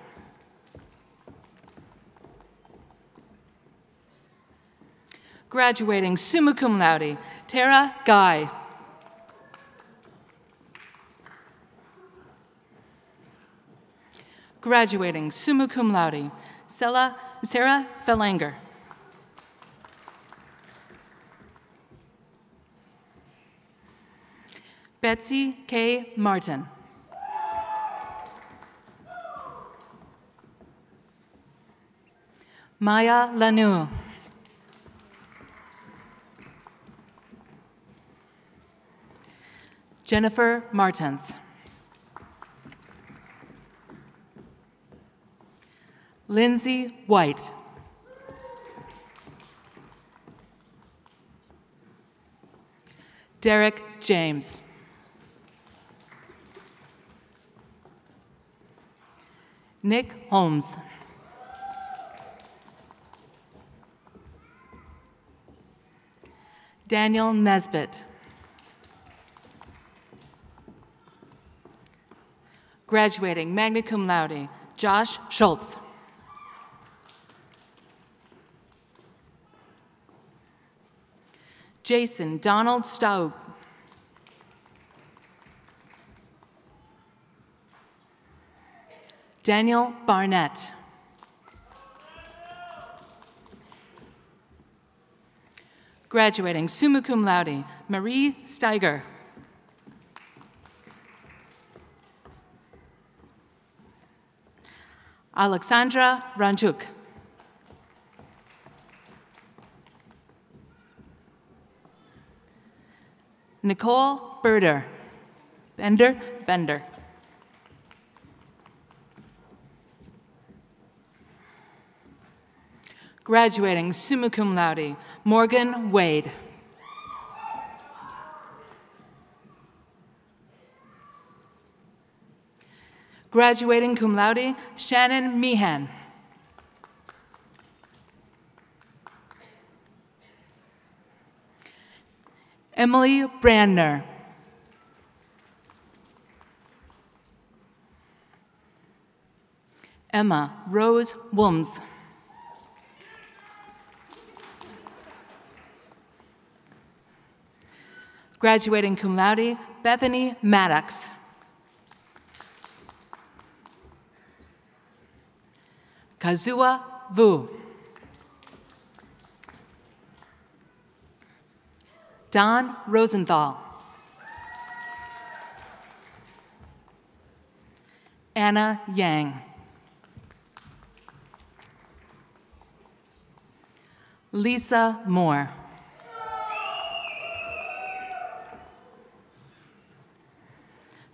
K: Graduating summa cum laude, Tara Guy. Graduating summa cum laude, Sarah Felanger. Betsy K. Martin. Maya Lanu. Jennifer Martins. Lindsay White. Derek James. Nick Holmes. Daniel Nesbitt. Graduating magna cum laude, Josh Schultz. Jason Donald Staub. Daniel Barnett. Graduating summa cum laude, Marie Steiger. Alexandra Ranchuk. Nicole Bender. Bender. Graduating summa cum laude, Morgan Wade. Graduating cum laude, Shannon Meehan. Emily Brandner. Emma Rose Wilms. Graduating cum laude, Bethany Maddox. Kazua Vu. Don Rosenthal. Anna Yang. Lisa Moore.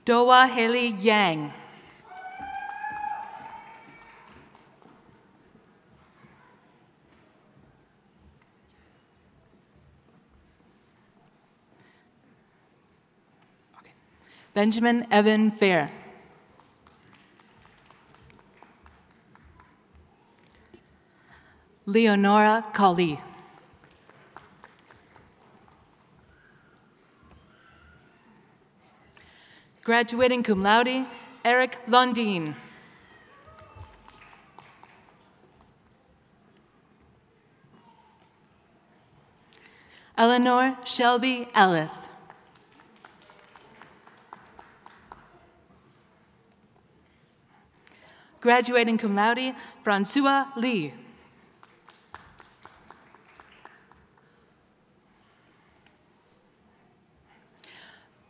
K: Doa Haley Yang. Benjamin Evan Fair. Leonora Kali. Graduating cum laude, Eric Lundeen. Eleanor Shelby Ellis. Graduating cum laude, Francois Lee.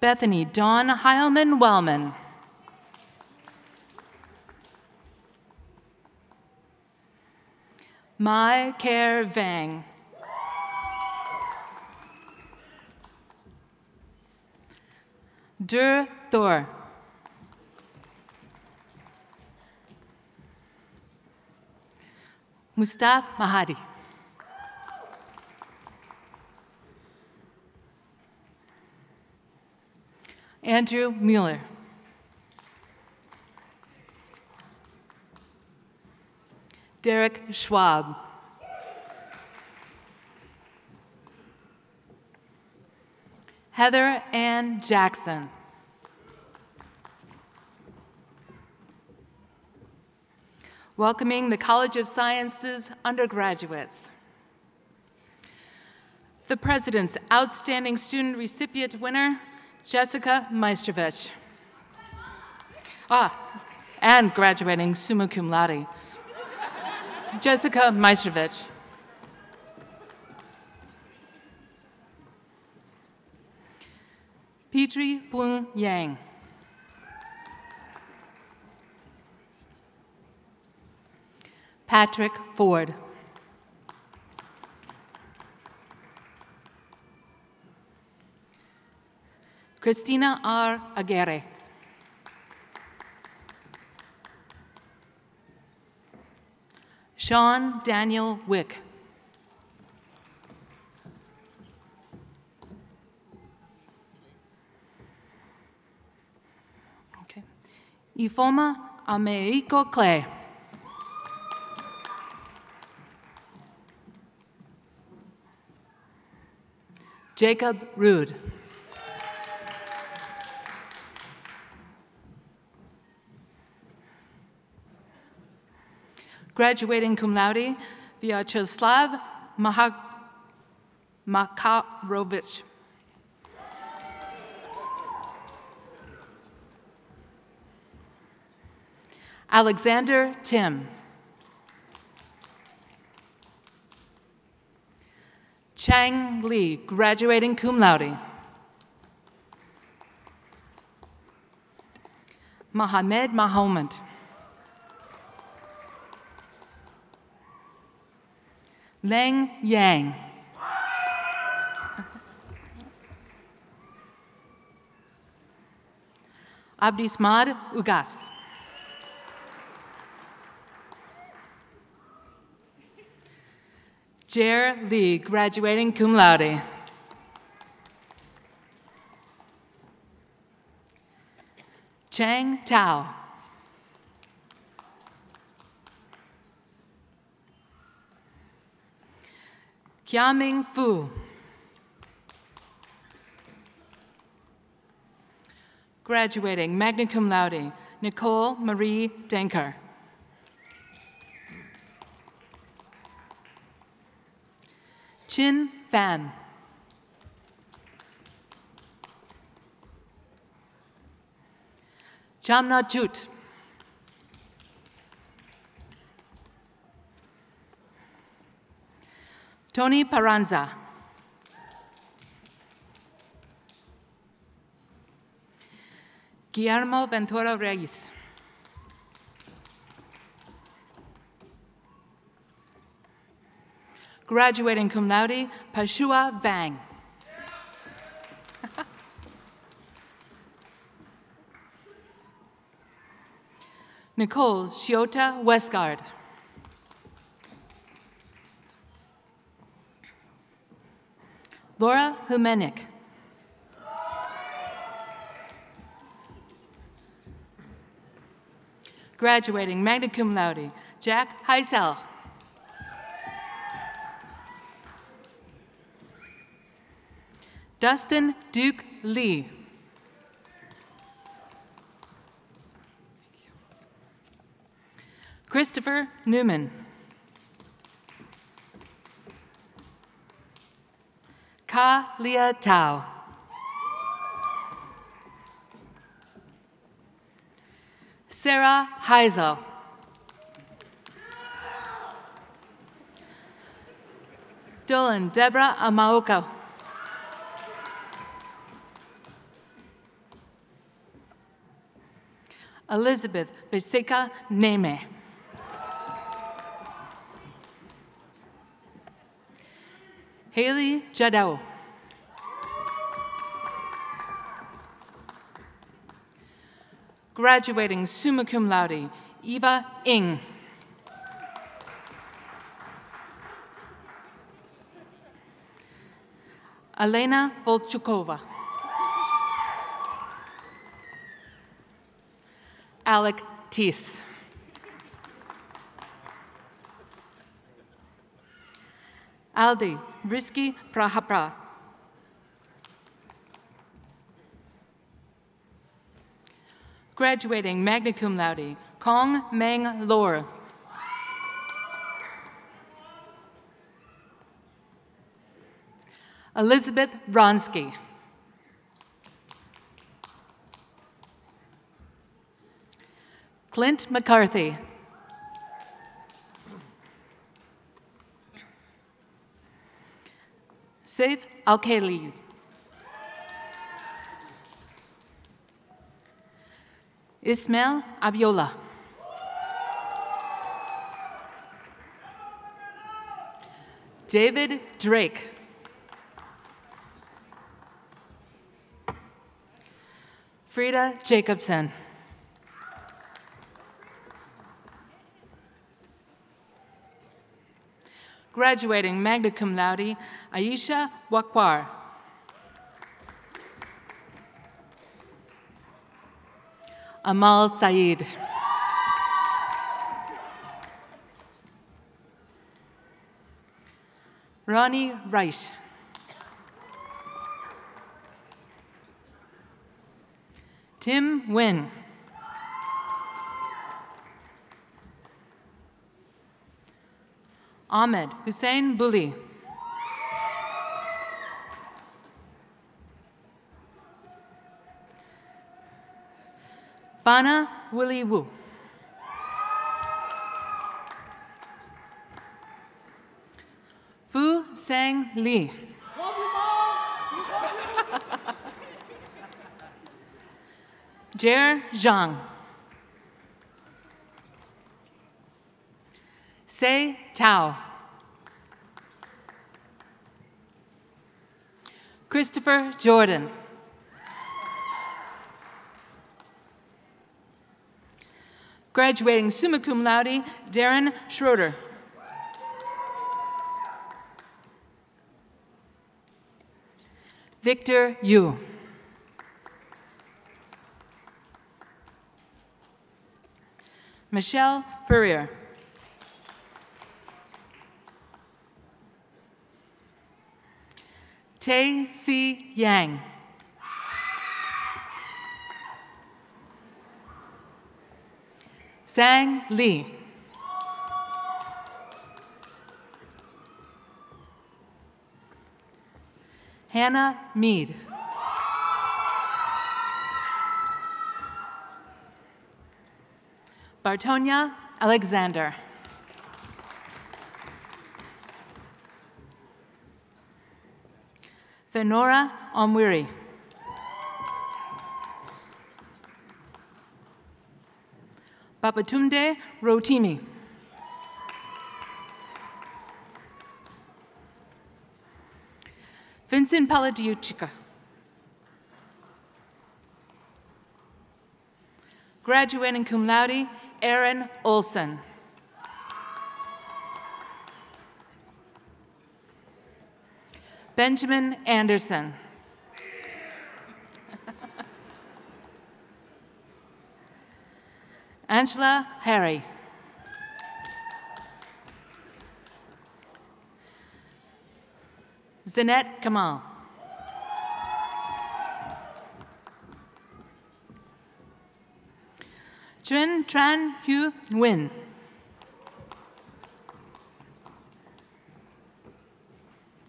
K: Bethany Dawn Heilman-Wellman. Mai Care Vang. Dur Thor. Mustaf Mahadi. Andrew Mueller. Derek Schwab. Heather Ann Jackson. Welcoming the College of Sciences undergraduates. The President's Outstanding Student Recipient winner, Jessica Maestrovich. And graduating summa cum laude, Jessica Maestrovich. Petrie Bung Yang. Patrick Ford. Christina R. Aguirre. Sean Daniel Wick. Okay. Ifoma Ameiko Clay. Jacob Rude. Graduating cum laude, Vyacheslav Makarovich. Alexander Tim. Chang Li, graduating cum laude. Mohamed Mahomed. Leng Yang. Abdismad Ugas. Jer Lee, graduating cum laude. Chang Tao. Kiaming Fu. Graduating magna cum laude, Nicole Marie Denker. Chin Pham. Jamna Jut. Tony Paranza. Guillermo Ventura Reyes. Graduating cum laude, Pashua Vang. Nicole Shiota Westgard. Laura Humenik. Graduating magna cum laude, Jack Heisel. Dustin Duke Lee. Christopher Newman. Ka Lia Tao. Sarah Heisel. Dolan Deborah Amaoka. Elizabeth Beseka Neme. Haley Jadot. Graduating summa cum laude, Eva Ng. Elena Volchukova. Alec Teese. Aldi Risky Prahapra. Graduating magna cum laude, Kong Meng Lor. Elizabeth Ronsky. Clint McCarthy. Saif Al-Khaili. Ismail Abiola. David Drake. Frida Jacobson. Graduating magna cum laude, Aisha Wakwar. Amal Saeed. Ronnie Wright. Tim Nguyen. Ahmed Hussein Buli. Bana Willie Wu. Fu Sang Lee. Jer Zhang. Sei Tao. Christopher Jordan. Graduating summa cum laude, Darren Schroeder. Victor Yu. Michelle Furrier. Tae Si Yang. Sang Lee. Hannah Mead. Bartonia Alexander. Venora Omwiri. Babatunde Rotimi. Vincent Paladiuchika. Graduating cum laude, Aaron Olson. Benjamin Anderson. Angela Harry. Zinette Kamal. Chun Tran Hu Nguyen.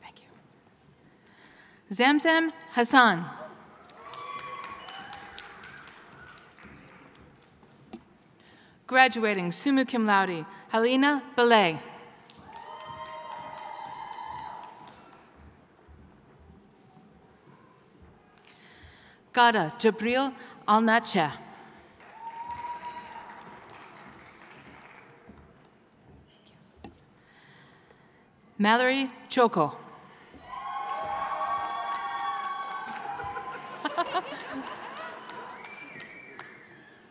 K: Thank you. Zamzam Hassan. Graduating summa cum laude, Helena Belay. Gada Jabril Al-Natcha. Mallory Choco.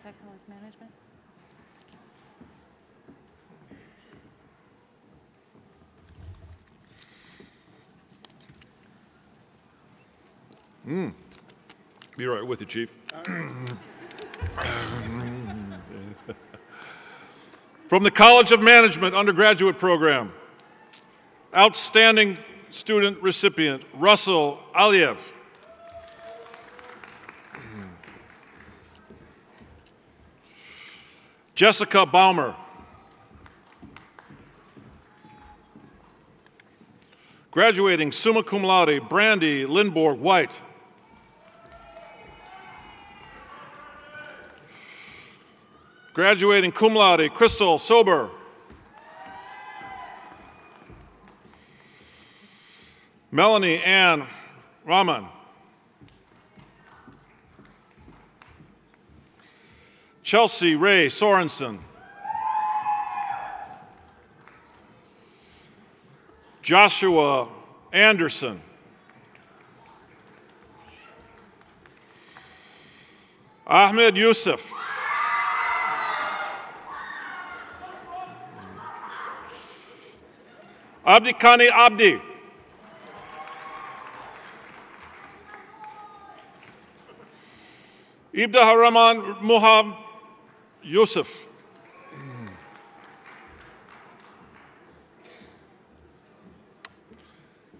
K: Technical management.
J: Be right with you, Chief. From the College of Management undergraduate program, outstanding student recipient, Russell Aliev. Jessica Baumer. Graduating summa cum laude, Brandy Lindborg White. Graduating cum laude, Crystal Sober. Melanie Ann Rahman. Chelsea Ray Sorensen. Joshua Anderson. Ahmed Yusuf. Abdikani Abdi. Ibda Rahman Muhammad Yusuf.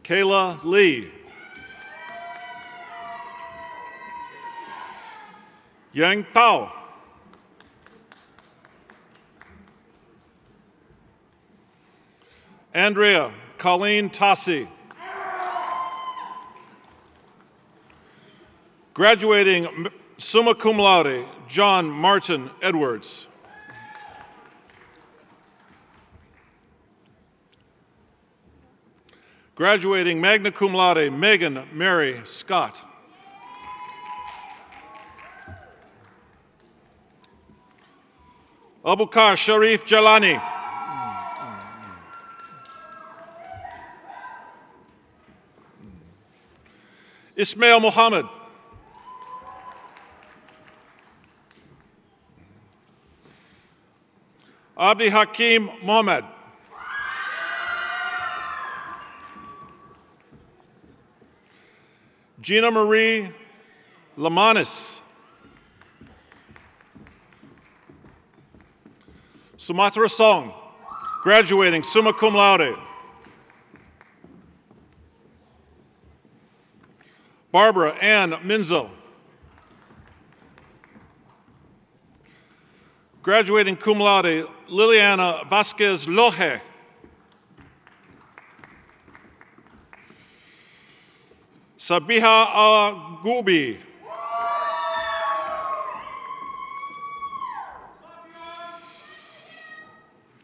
J: Kayla Lee. Yang Tao. Andrea Colleen Tassi. Graduating summa cum laude, John Martin Edwards. Graduating magna cum laude, Megan Mary Scott. Abukar Sharif Jalani. Ismail Muhammad. Abdi Hakim Mohammed. Gina Marie Lamanis. Sumatra Song, graduating summa cum laude. Barbara Ann Minzel. Graduating cum laude, Liliana Vasquez Loje. Sabiha Agubi.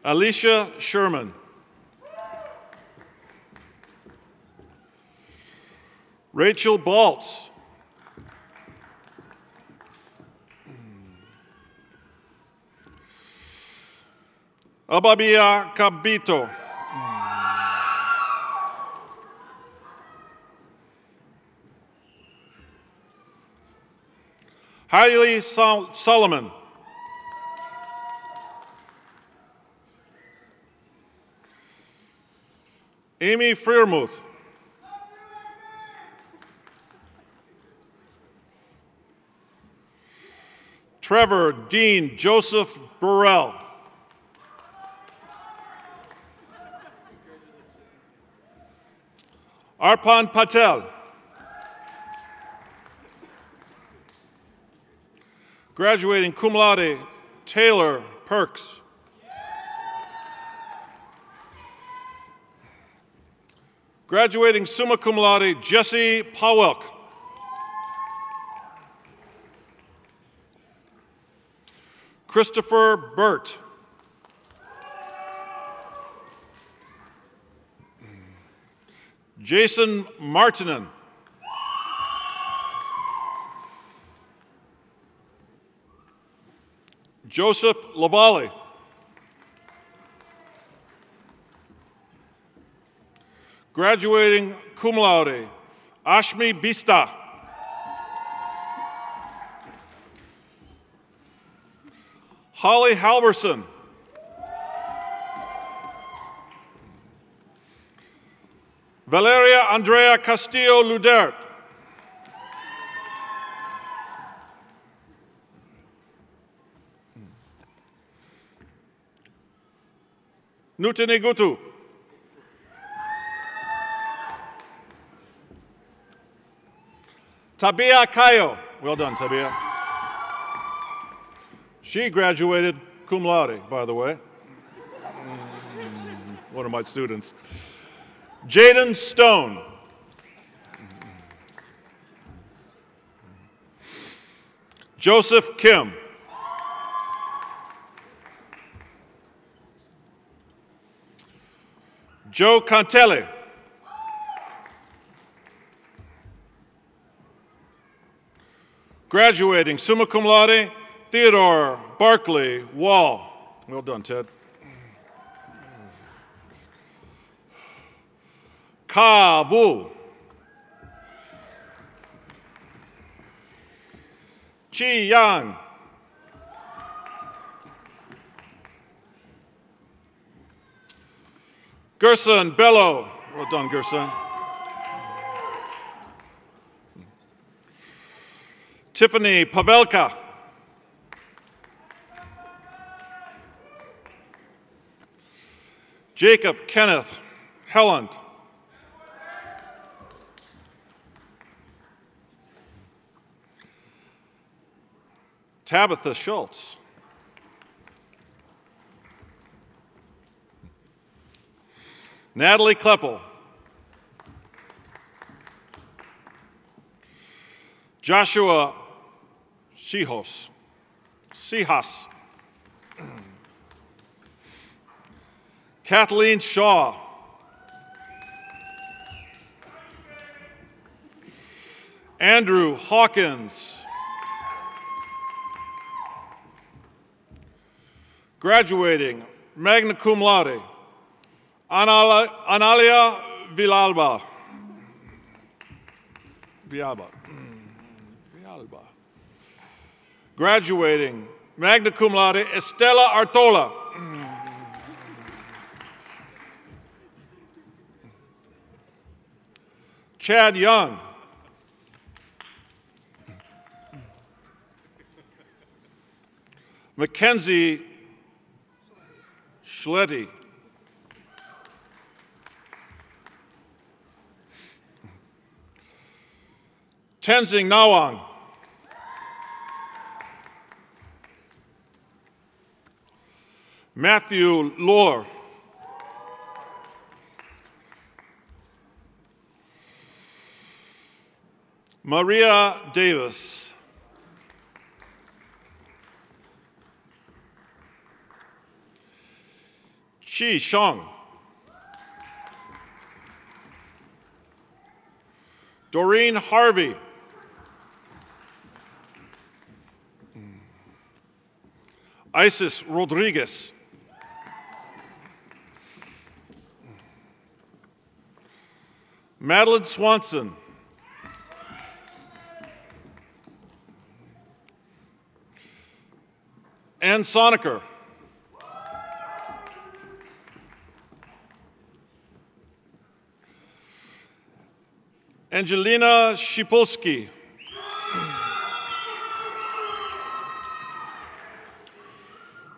J: Alicia Sherman. Rachel Baltz. Ababia Cabito. Hailey Solomon. Amy Freermuth. Trevor Dean Joseph Burrell. Arpan Patel. Graduating cum laude, Taylor Perks. Graduating summa cum laude, Jesse Powelk. Christopher Burt. Jason Martinen. Joseph Lavalle. Graduating cum laude, Ashmi Bista. Holly Halverson. Valeria Andrea Castillo Ludert. Nutinigutu. Tabia Kayo. Well done, Tabia. She graduated cum laude, by the way. One of my students. Jaden Stone. Joseph Kim. Joe Cantelli. Graduating summa cum laude, Theodore Barkley Wall. Well done, Ted. Ka Vu. Chi Yang. Gerson Bello. Well done, Gerson. Tiffany Pavelka. Jacob Kenneth Helland. Tabitha Schultz. Natalie Kleppel. Joshua Sihas. Kathleen Shaw. Andrew Hawkins. Graduating, magna cum laude, Analia Villalba. Graduating, magna cum laude, Estela Artola. Chad Young. Mackenzie Schletty. Tenzing Nawang. Matthew Lohr. Maria Davis. Chi Shong. Doreen Harvey. Isis Rodriguez. Madeline Swanson. Ann Sonecker. Angelina Shipolsky.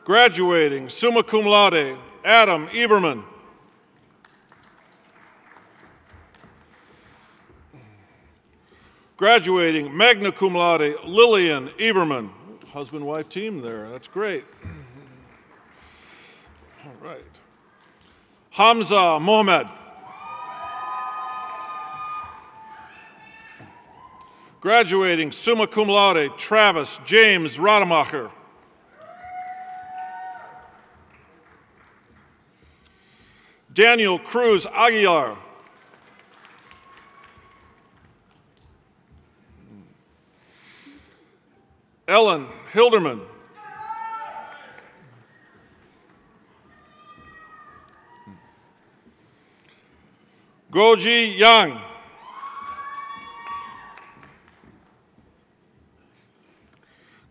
J: Graduating, summa cum laude, Adam Everman. Graduating, magna cum laude, Lillian Everman. Husband-wife team there, that's great. All right. Hamza Mohammed. Graduating, summa cum laude, Travis James Rademacher. Daniel Cruz Aguilar. Ellen Hilderman. Goji Yang.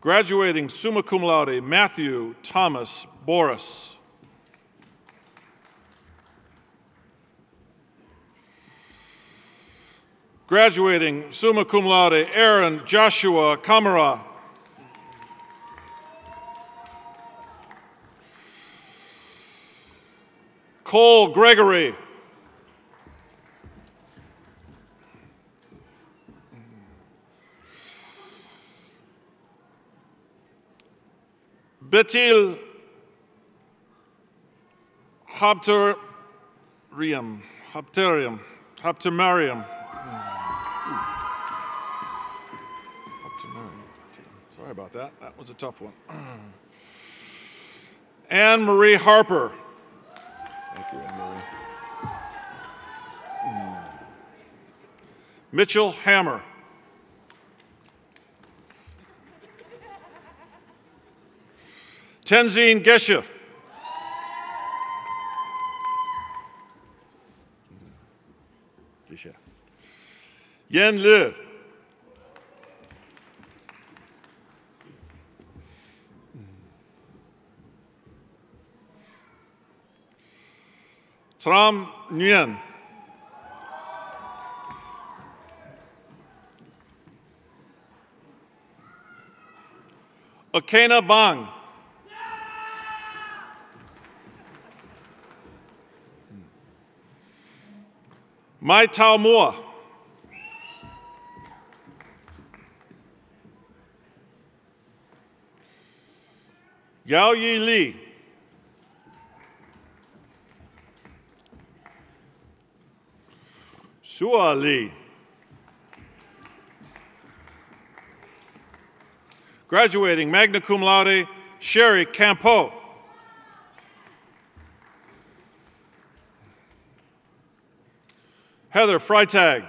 J: Graduating summa cum laude, Matthew Thomas Boris. Graduating summa cum laude, Aaron Joshua Kamara. Cole Gregory. Betil Hapterium. Sorry about that. That was a tough one. Anne Marie Harper.
D: Thank you, Anne-Marie.
J: Mitchell Hammer. Tenzin Geshe. Yen Liu. Tram Nguyen. Akena Bang. Mai Tao Mua. Yao Yi Li. Sua Li. Graduating magna cum laude, Sherry Campo. Heather Freitag.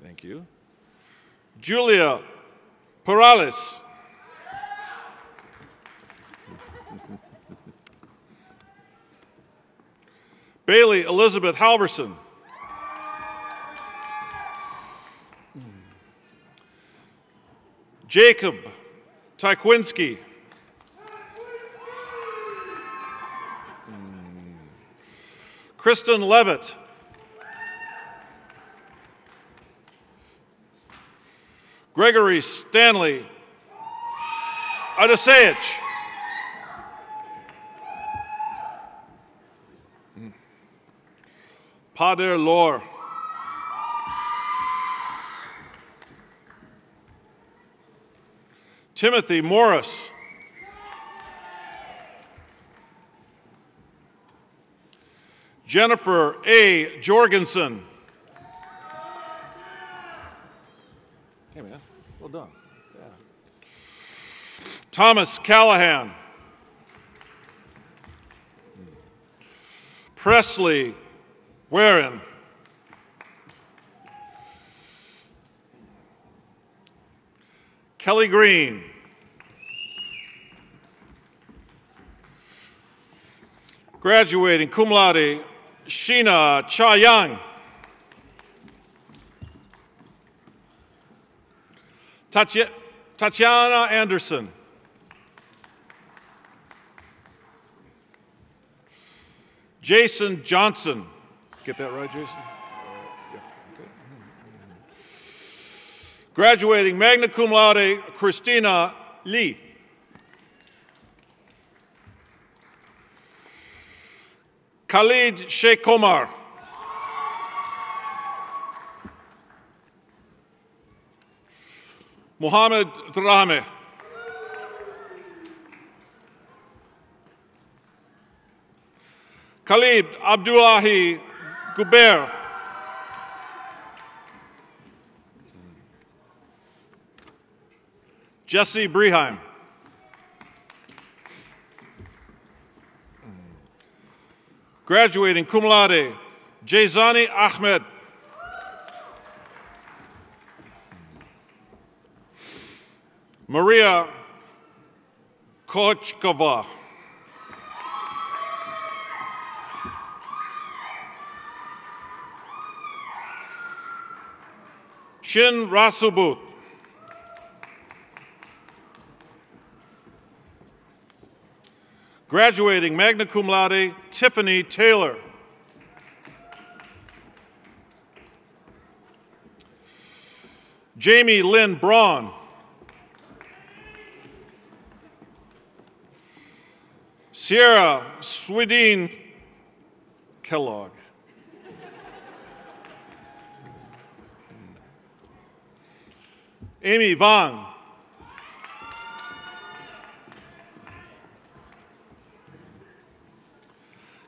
D: Thank you.
J: Julia Perales. Bailey Elizabeth Halverson. Jacob Tykwinski. Kristen Levitt. Gregory Stanley Adesevich. Pader Lor. Timothy Morris. Jennifer A. Jorgensen. Hey, man. Well done. Yeah. Thomas Callahan. Presley Warren. Kelly Green. Graduating cum laude, Sheena Cha Yang. Tatiana Anderson. Jason Johnson. Get that right, Jason? Yeah, okay. Graduating magna cum laude, Christina Lee. Khalid Sheikh Komar. Mohammed Drahme. Khalid Abdullahi Guber. Jesse Breheim. Graduating cum laude, Jazani Ahmed. Maria Kochkova. Shin Rasubut. Graduating magna cum laude, Tiffany Taylor. Jamie Lynn Braun. Sierra Swedeen Kellogg. Amy Vaughn.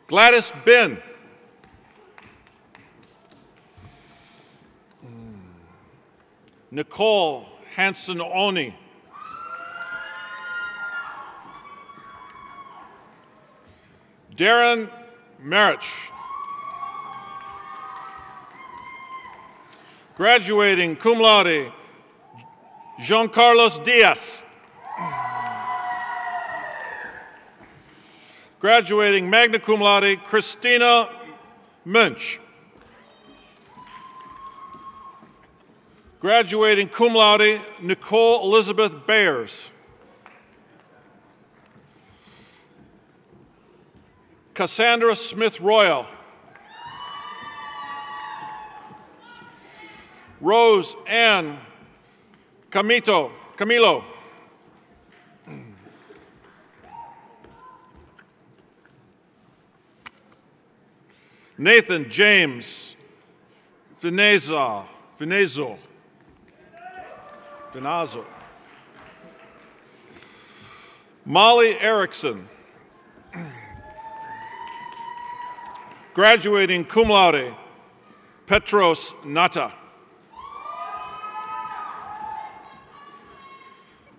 J: Gladys Bin. Nicole Hanson-Oni. Darren Marich. Graduating cum laude, Jean Carlos Diaz. Graduating magna cum laude, Christina Munch. Graduating cum laude, Nicole Elizabeth Bayers. Cassandra Smith Royal. Rose Ann Camilo. Nathan James Finazzo. Molly Erickson. Graduating cum laude, Petros Nata.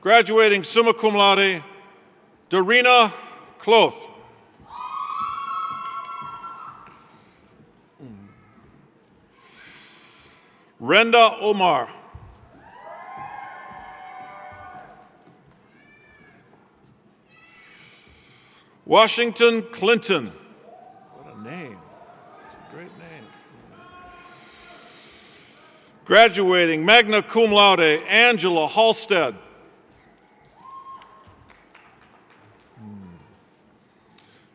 J: Graduating summa cum laude, Darina Cloth. Renda Omar. Washington Clinton. What a name. It's a great name. Graduating magna cum laude, Angela Halstead.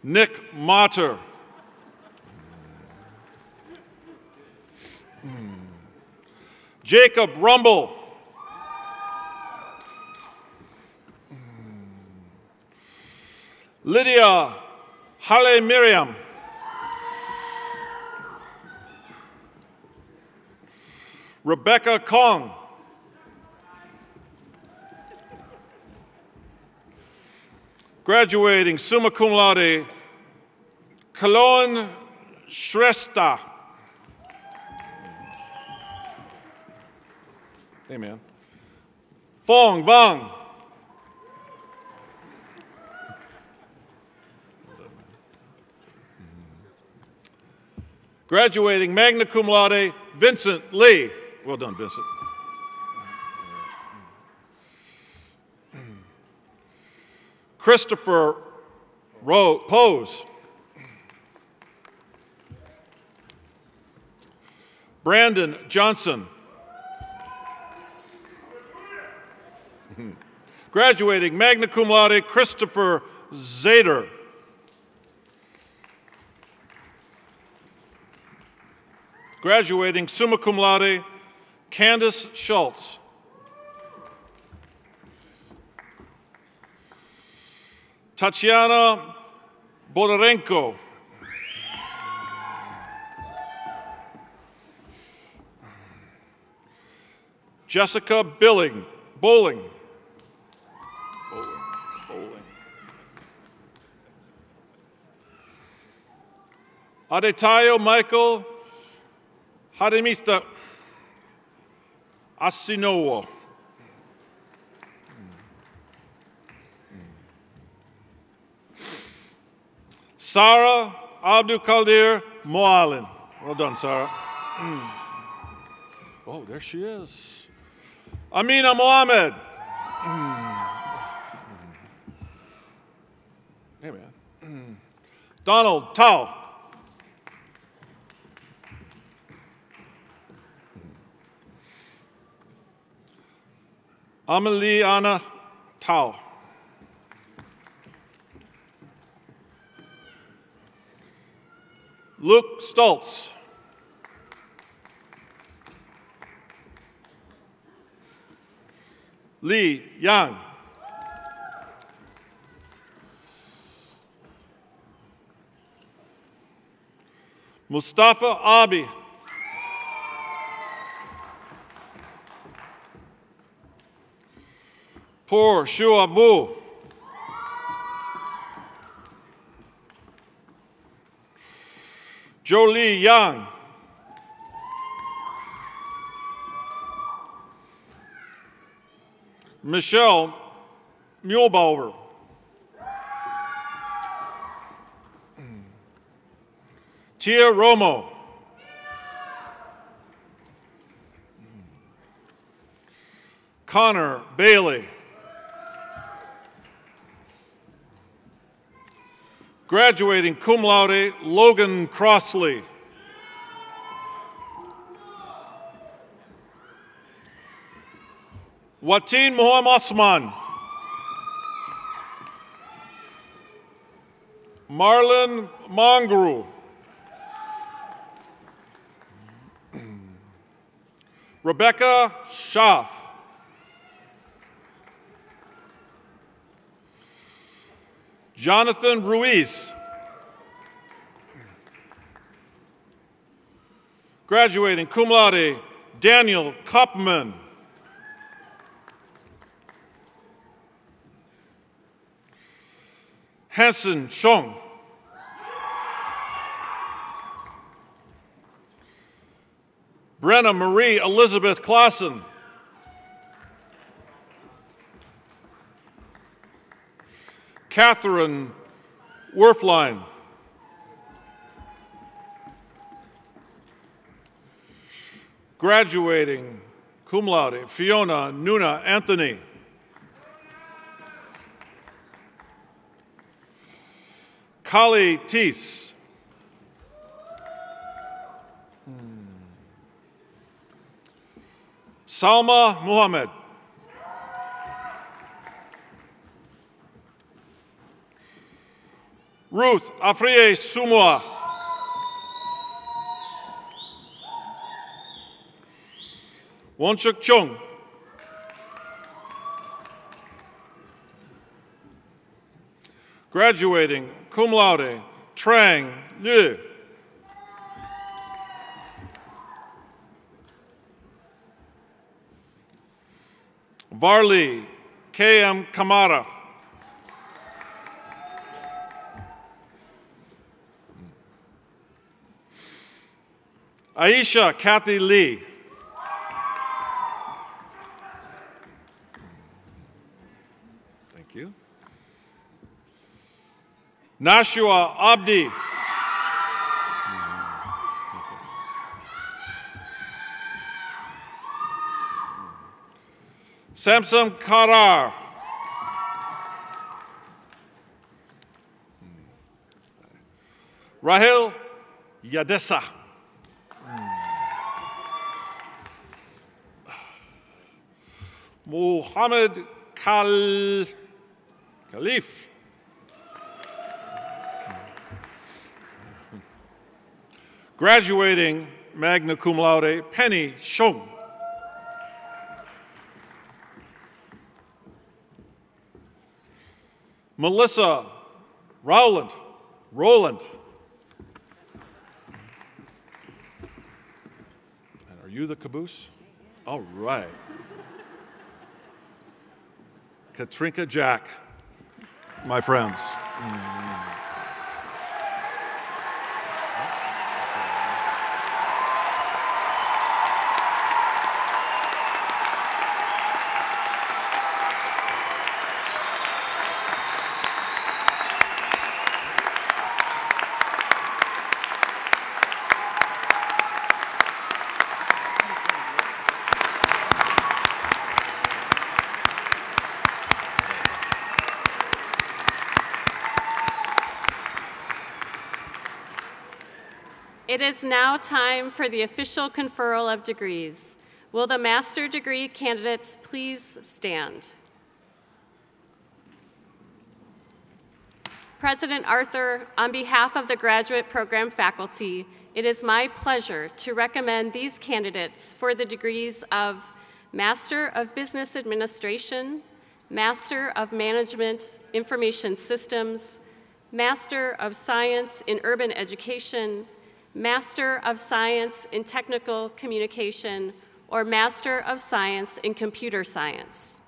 J: Nick Motter. Jacob Rumble. Lydia Halle Miriam. Rebecca Kong. Graduating summa cum laude, Kalon Shrestha. Amen. Fong Vang. Graduating magna cum laude, Vincent Lee. Well done, Vincent. Christopher Pose. Brandon Johnson. Graduating magna cum laude, Christopher Zader. Graduating summa cum laude, Candace Schultz. Tatiana Bodarenko. Jessica Bowling. Adetayo Michael Hademista Asinowo. Sarah Abdul Kaldir Moalin. Well done, Sarah. Oh, there she is. Amina Mohammed. Hey, man. Donald Tao. Ameliana Tao. Luke Stoltz. Li Yang. Mustafa Abi. Por Shua Vu. Jolie Yang. Michelle Muehlbauer. Tia Romo. Connor Bailey. Graduating cum laude, Logan Crossley. Watin Muhammad Osman. Marlon Mongru. Rebecca Schaff. Jonathan Ruiz. Graduating cum laude, Daniel Kopman. Hansen Chong. Brenna Marie Elizabeth Klassen. Catherine Werflein. Graduating cum laude, Fiona Nuna Anthony. Kali Teese. Salma Muhammad. Ruth Afriye Sumwa. Wonchuk Chung. Graduating cum laude, Trang Liu. Varley K.M. Kamara. Aisha Kathy Lee. Thank you. Nashua Abdi. Samson Karar. Rahil Yadessa. Muhammad Khalif. Graduating magna cum laude, Penny Shung. Melissa Rowland. And are you the caboose? All right. Katrinka Jack, my friends.
E: It is now time for the official conferral of degrees. Will the master degree candidates please stand? President Arthur, on behalf of the graduate program faculty, it is my pleasure to recommend these candidates for the degrees of Master of Business Administration, Master of Management Information Systems, Master of Science in Urban Education, Master of Science in Technical Communication, or Master of Science in Computer Science.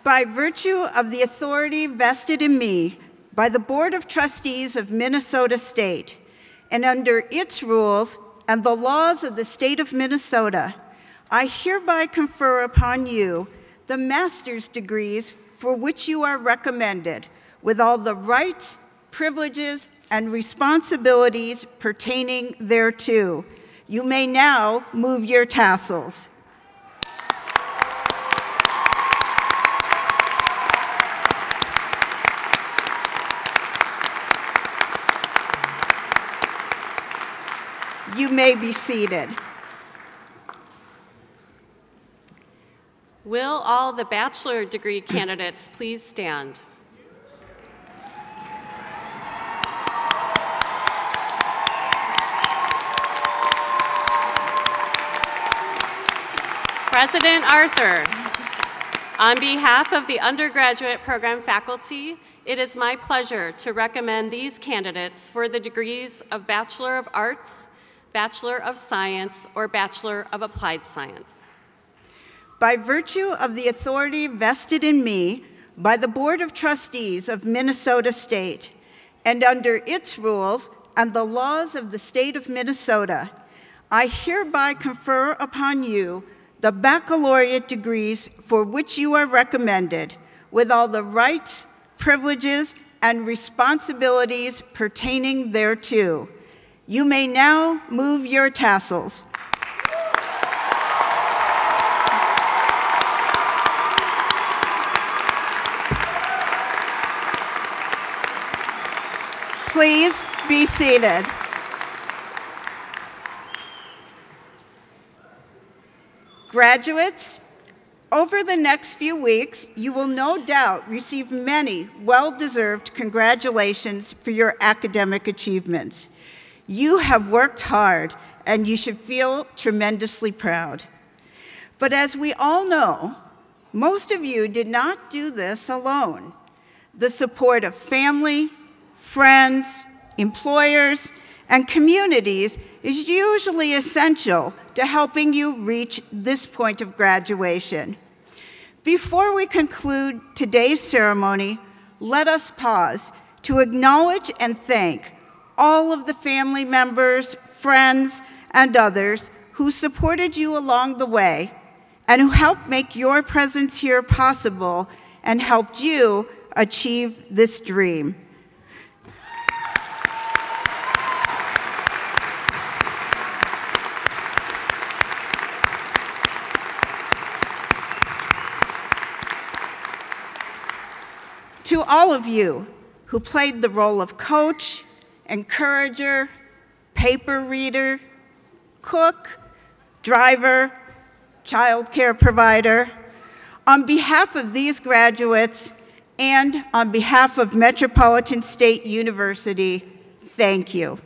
F: By virtue of the authority vested in me by the Board of Trustees of Minnesota State, and under its rules and the laws of the state of Minnesota, I hereby confer upon you the master's degrees for which you are recommended, with all the rights, privileges, and responsibilities pertaining thereto. You may now move your tassels. You may be seated.
E: Will all the bachelor degree candidates please stand? President Arthur, on behalf of the undergraduate program faculty, it is my pleasure to recommend these candidates for the degrees of Bachelor of Arts, Bachelor of Science, or Bachelor of Applied Science.
F: By virtue of the authority vested in me by the Board of Trustees of Minnesota State, and under its rules and the laws of the state of Minnesota, I hereby confer upon you the baccalaureate degrees for which you are recommended, with all the rights, privileges, and responsibilities pertaining thereto. You may now move your tassels. Please be seated. Graduates, over the next few weeks, you will no doubt receive many well-deserved congratulations for your academic achievements. You have worked hard, and you should feel tremendously proud. But as we all know, most of you did not do this alone. The support of family, friends, employers, and communities is usually essential to helping you reach this point of graduation. Before we conclude today's ceremony, let us pause to acknowledge and thank all of the family members, friends, and others who supported you along the way and who helped make your presence here possible and helped you achieve this dream. To all of you who played the role of coach, encourager, paper reader, cook, driver, child care provider, on behalf of these graduates and on behalf of Metropolitan State University, thank you.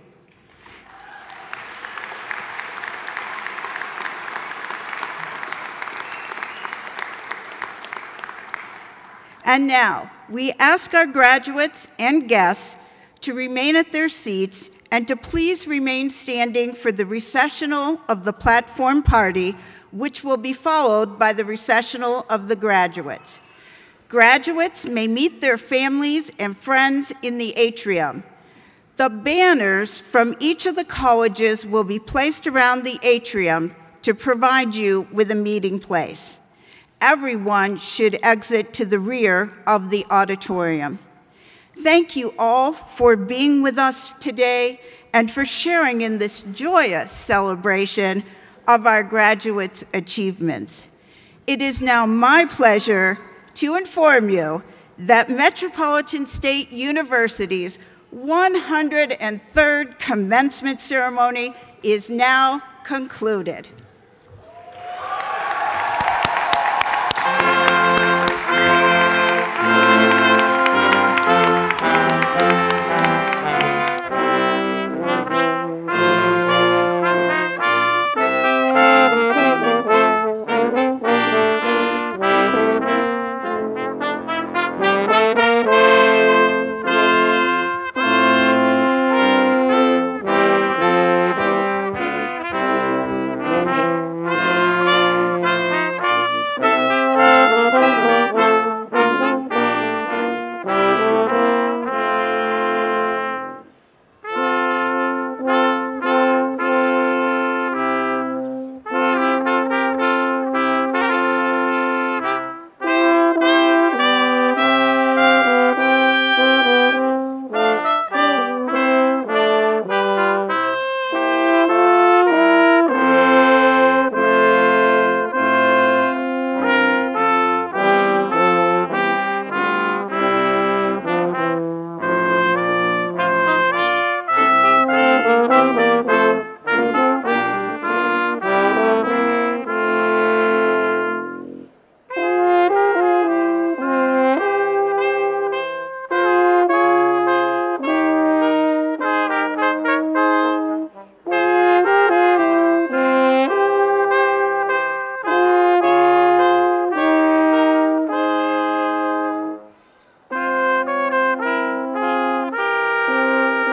F: And now, we ask our graduates and guests to remain at their seats and to please remain standing for the recessional of the platform party, which will be followed by the recessional of the graduates. Graduates may meet their families and friends in the atrium. The banners from each of the colleges will be placed around the atrium to provide you with a meeting place. Everyone should exit to the rear of the auditorium. Thank you all for being with us today and for sharing in this joyous celebration of our graduates' achievements. It is now my pleasure to inform you that Metropolitan State University's 103rd commencement ceremony is now concluded.